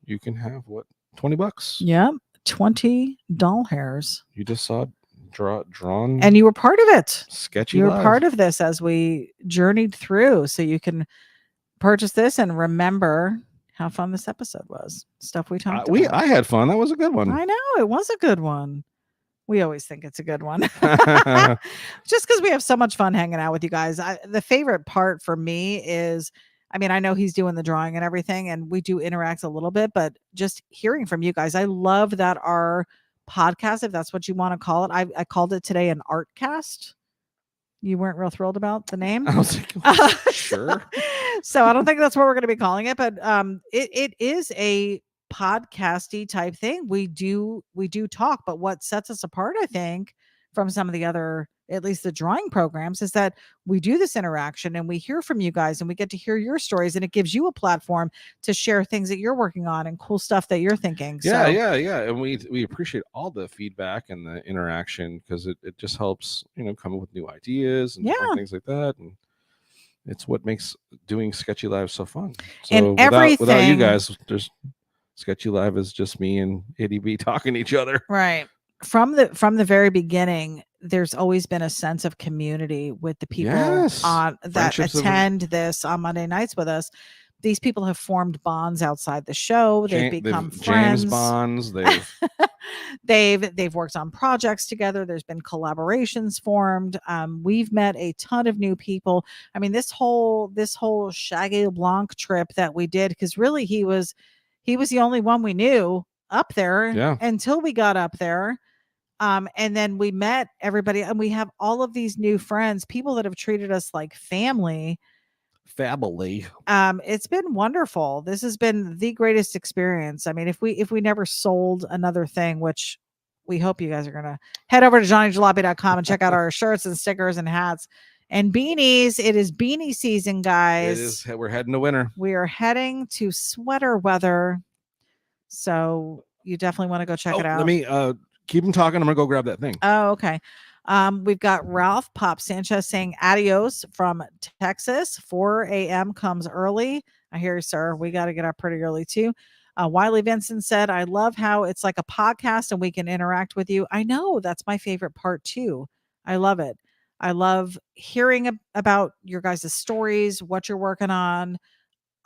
you can have what, $20? Yep, 20 doll hairs. You just saw drawn, and you were part of it. Sketchy. You were part of this as we journeyed through. So you can purchase this and remember how fun this episode was. Stuff we talked about. I had fun. That was a good one. I know, it was a good one. We always think it's a good one. Just because we have so much fun hanging out with you guys. The favorite part for me is, I know he's doing the drawing and everything, and we do interact a little bit, but just hearing from you guys. I love that our podcast, if that's what you want to call it, I called it today an art cast. You weren't real thrilled about the name? I was like, sure. So I don't think that's what we're going to be calling it, but it is a podcasty type thing. We do talk, but what sets us apart, I think, from some of the other, at least the drawing programs, is that we do this interaction and we hear from you guys and we get to hear your stories, and it gives you a platform to share things that you're working on and cool stuff that you're thinking. Yeah. And we appreciate all the feedback and the interaction, because it just helps, come up with new ideas and different things like that. And it's what makes doing Sketchy Live so fun. So and without you guys, there's Sketchy Live is just me and Ity-B talking to each other. Right. From the very beginning, there's always been a sense of community with the people that attend this on Monday nights with us. These people have formed bonds outside the show. They've become friends. James bonds. They've worked on projects together. There's been collaborations formed. We've met a ton of new people. This whole Shaggy LeBlanc trip that we did, because really he was the only one we knew up there until we got up there. And then we met everybody, and we have all of these new friends, people that have treated us like family. It's been wonderful. This has been the greatest experience. If we never sold another thing, which we hope you guys are going to head over to johnnyjalopy.com and check out our shirts and stickers and hats and beanies. It is beanie season, guys. It is. We're heading to winter. We are heading to sweater weather. So you definitely want to go check it out. Let me keep them talking. I'm going to go grab that thing. Oh, okay. We've got Ralph Pop Sanchez saying adios from Texas. 4 a.m. comes early. I hear you, sir. We got to get up pretty early too. Wiley Vincent said, I love how it's like a podcast and we can interact with you. I know, that's my favorite part too. I love it. I love hearing about your guys' stories, what you're working on,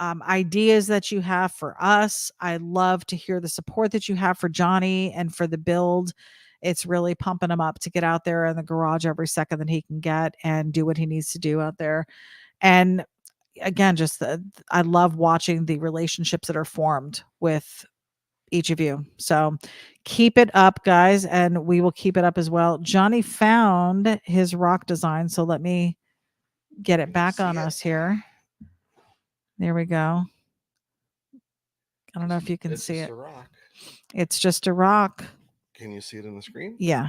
ideas that you have for us. I love to hear the support that you have for Johnny and for the build. It's really pumping him up to get out there in the garage every second that he can get and do what he needs to do out there. And again, just I love watching the relationships that are formed with each of you. So keep it up, guys, and we will keep it up as well. Johnny found his rock design, so let me get it back on us here. There we go. I don't know if you can see it. It's just a rock. Can you see it in the screen? Yeah.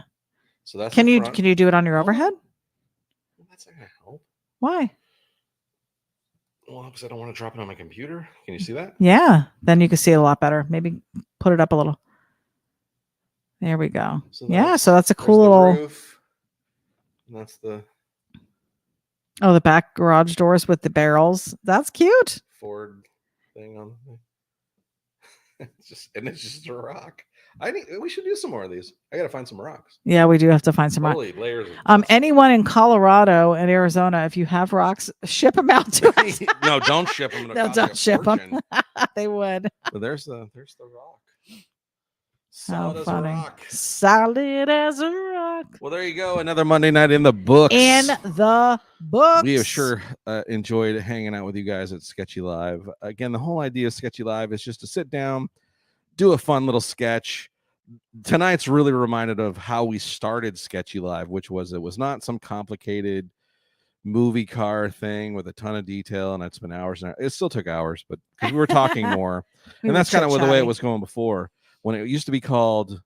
So that's can you do it on your overhead? Well, that's not gonna help. Why? Well, because I don't want to drop it on my computer. Can you see that? Yeah. Then you can see it a lot better. Maybe put it up a little. There we go. So that's a cool little roof. And that's the back garage doors with the barrels. That's cute. Ford thing on it's just a rock. We should do some more of these. I gotta find some rocks. Yeah, we do have to find some rocks. Layers. Anyone in Colorado and Arizona, if you have rocks, ship them out to us. No, don't ship them. No, don't ship them. They would. But there's the rock. Solid as a rock. Solid as a rock. Well, there you go. Another Monday night in the books. In the books. We have sure enjoyed hanging out with you guys at Sketchy Live. Again, the whole idea of Sketchy Live is just to sit down, do a fun little sketch. Tonight's really reminded of how we started Sketchy Live, which was it was not some complicated movie car thing with a ton of detail, and I'd spend hours and it still took hours, but because we were talking more. And that's kind of the way it was going before, when it used to be called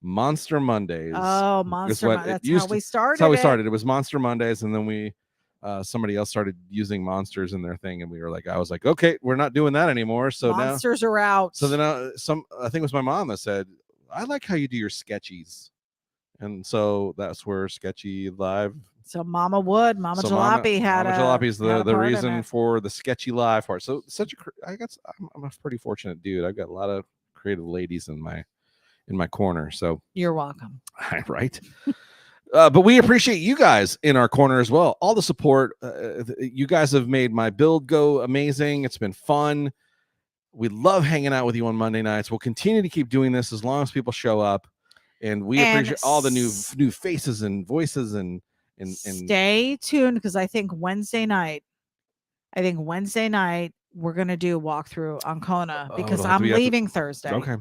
Monster Mondays. Oh, Monster Mondays. That's how we started. That's how we started. It was Monster Mondays, and then we somebody else started using monsters in their thing, and I was like, okay, we're not doing that anymore. So monsters are out. So then I think it was my mom that said, I like how you do your sketchies. And so that's where Sketchy Live. So Mama Jalopy had Mama Jalopy is the reason for the Sketchy Live part. So I'm a pretty fortunate dude. I've got a lot of creative ladies in my corner. So you're welcome. Right. But we appreciate you guys in our corner as well. All the support. You guys have made my build go amazing. It's been fun. We love hanging out with you on Monday nights. We'll continue to keep doing this as long as people show up. And we appreciate all the new faces and voices and stay tuned, because I think Wednesday night we're gonna do a walkthrough on Kona, because I'm leaving Thursday. Okay.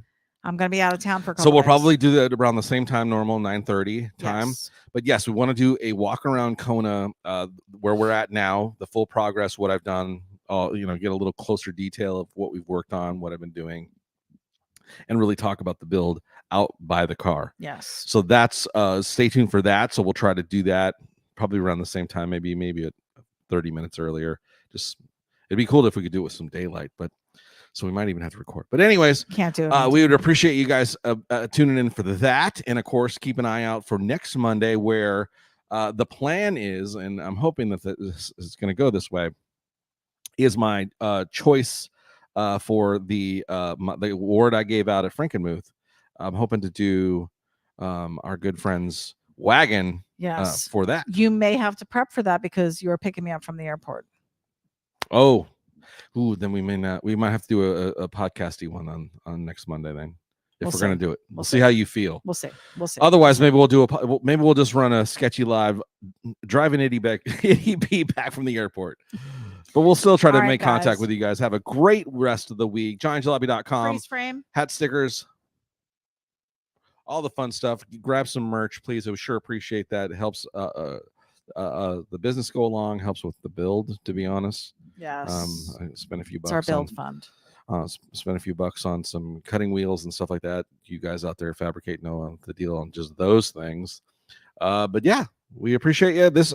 I'm gonna be out of town for a couple So we'll days. probably do that around the same time, normal 9:30 time. Yes. But yes, we want to do a walk around Kona, where we're at now, the full progress, what I've done. Get a little closer detail of what we've worked on, what I've been doing, and really talk about the build out by the car. Yes. So that's stay tuned for that. So we'll try to do that probably around the same time, maybe 30 minutes earlier. It'd be cool if we could do it with some daylight, but so we might even have to record. But anyways, can't do it. We would appreciate you guys tuning in for that, and of course, keep an eye out for next Monday, where the plan is, and I'm hoping that this is going to go this way, is my choice for the award I gave out at Frankenmuth. I'm hoping to do our good friend's wagon. Yes. For that. You may have to prep for that, because you're picking me up from the airport. Oh, then we might have to do a podcasty one on next Monday then. If we're going to do it, we'll see how you feel. We'll see. Otherwise, maybe we'll just run a Sketchy Live driving Ity-B back from the airport. But we'll still try to make contact with you guys. Have a great rest of the week. JohnnyJalopy.com. Freeze frame. Hat stickers. All the fun stuff. Grab some merch, please. I would sure appreciate that. It helps the business go along. Helps with the build, to be honest. Yes. I spent a few bucks. It's our build fund. Spent a few bucks on some cutting wheels and stuff like that. You guys out there fabricate know the deal on just those things. But yeah, we appreciate you. This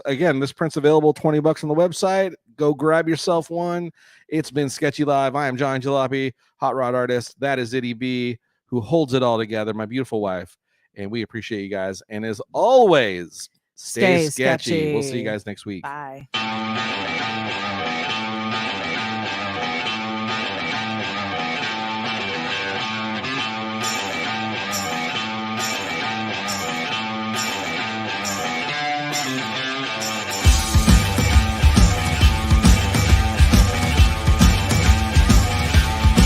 print's available $20 on the website. Go grab yourself one. It's been Sketchy Live. I am Johnny Jalopy, hot rod artist. That is Ity-B, who holds it all together, my beautiful wife. And we appreciate you guys. And as always, stay sketchy. We'll see you guys next week. Bye.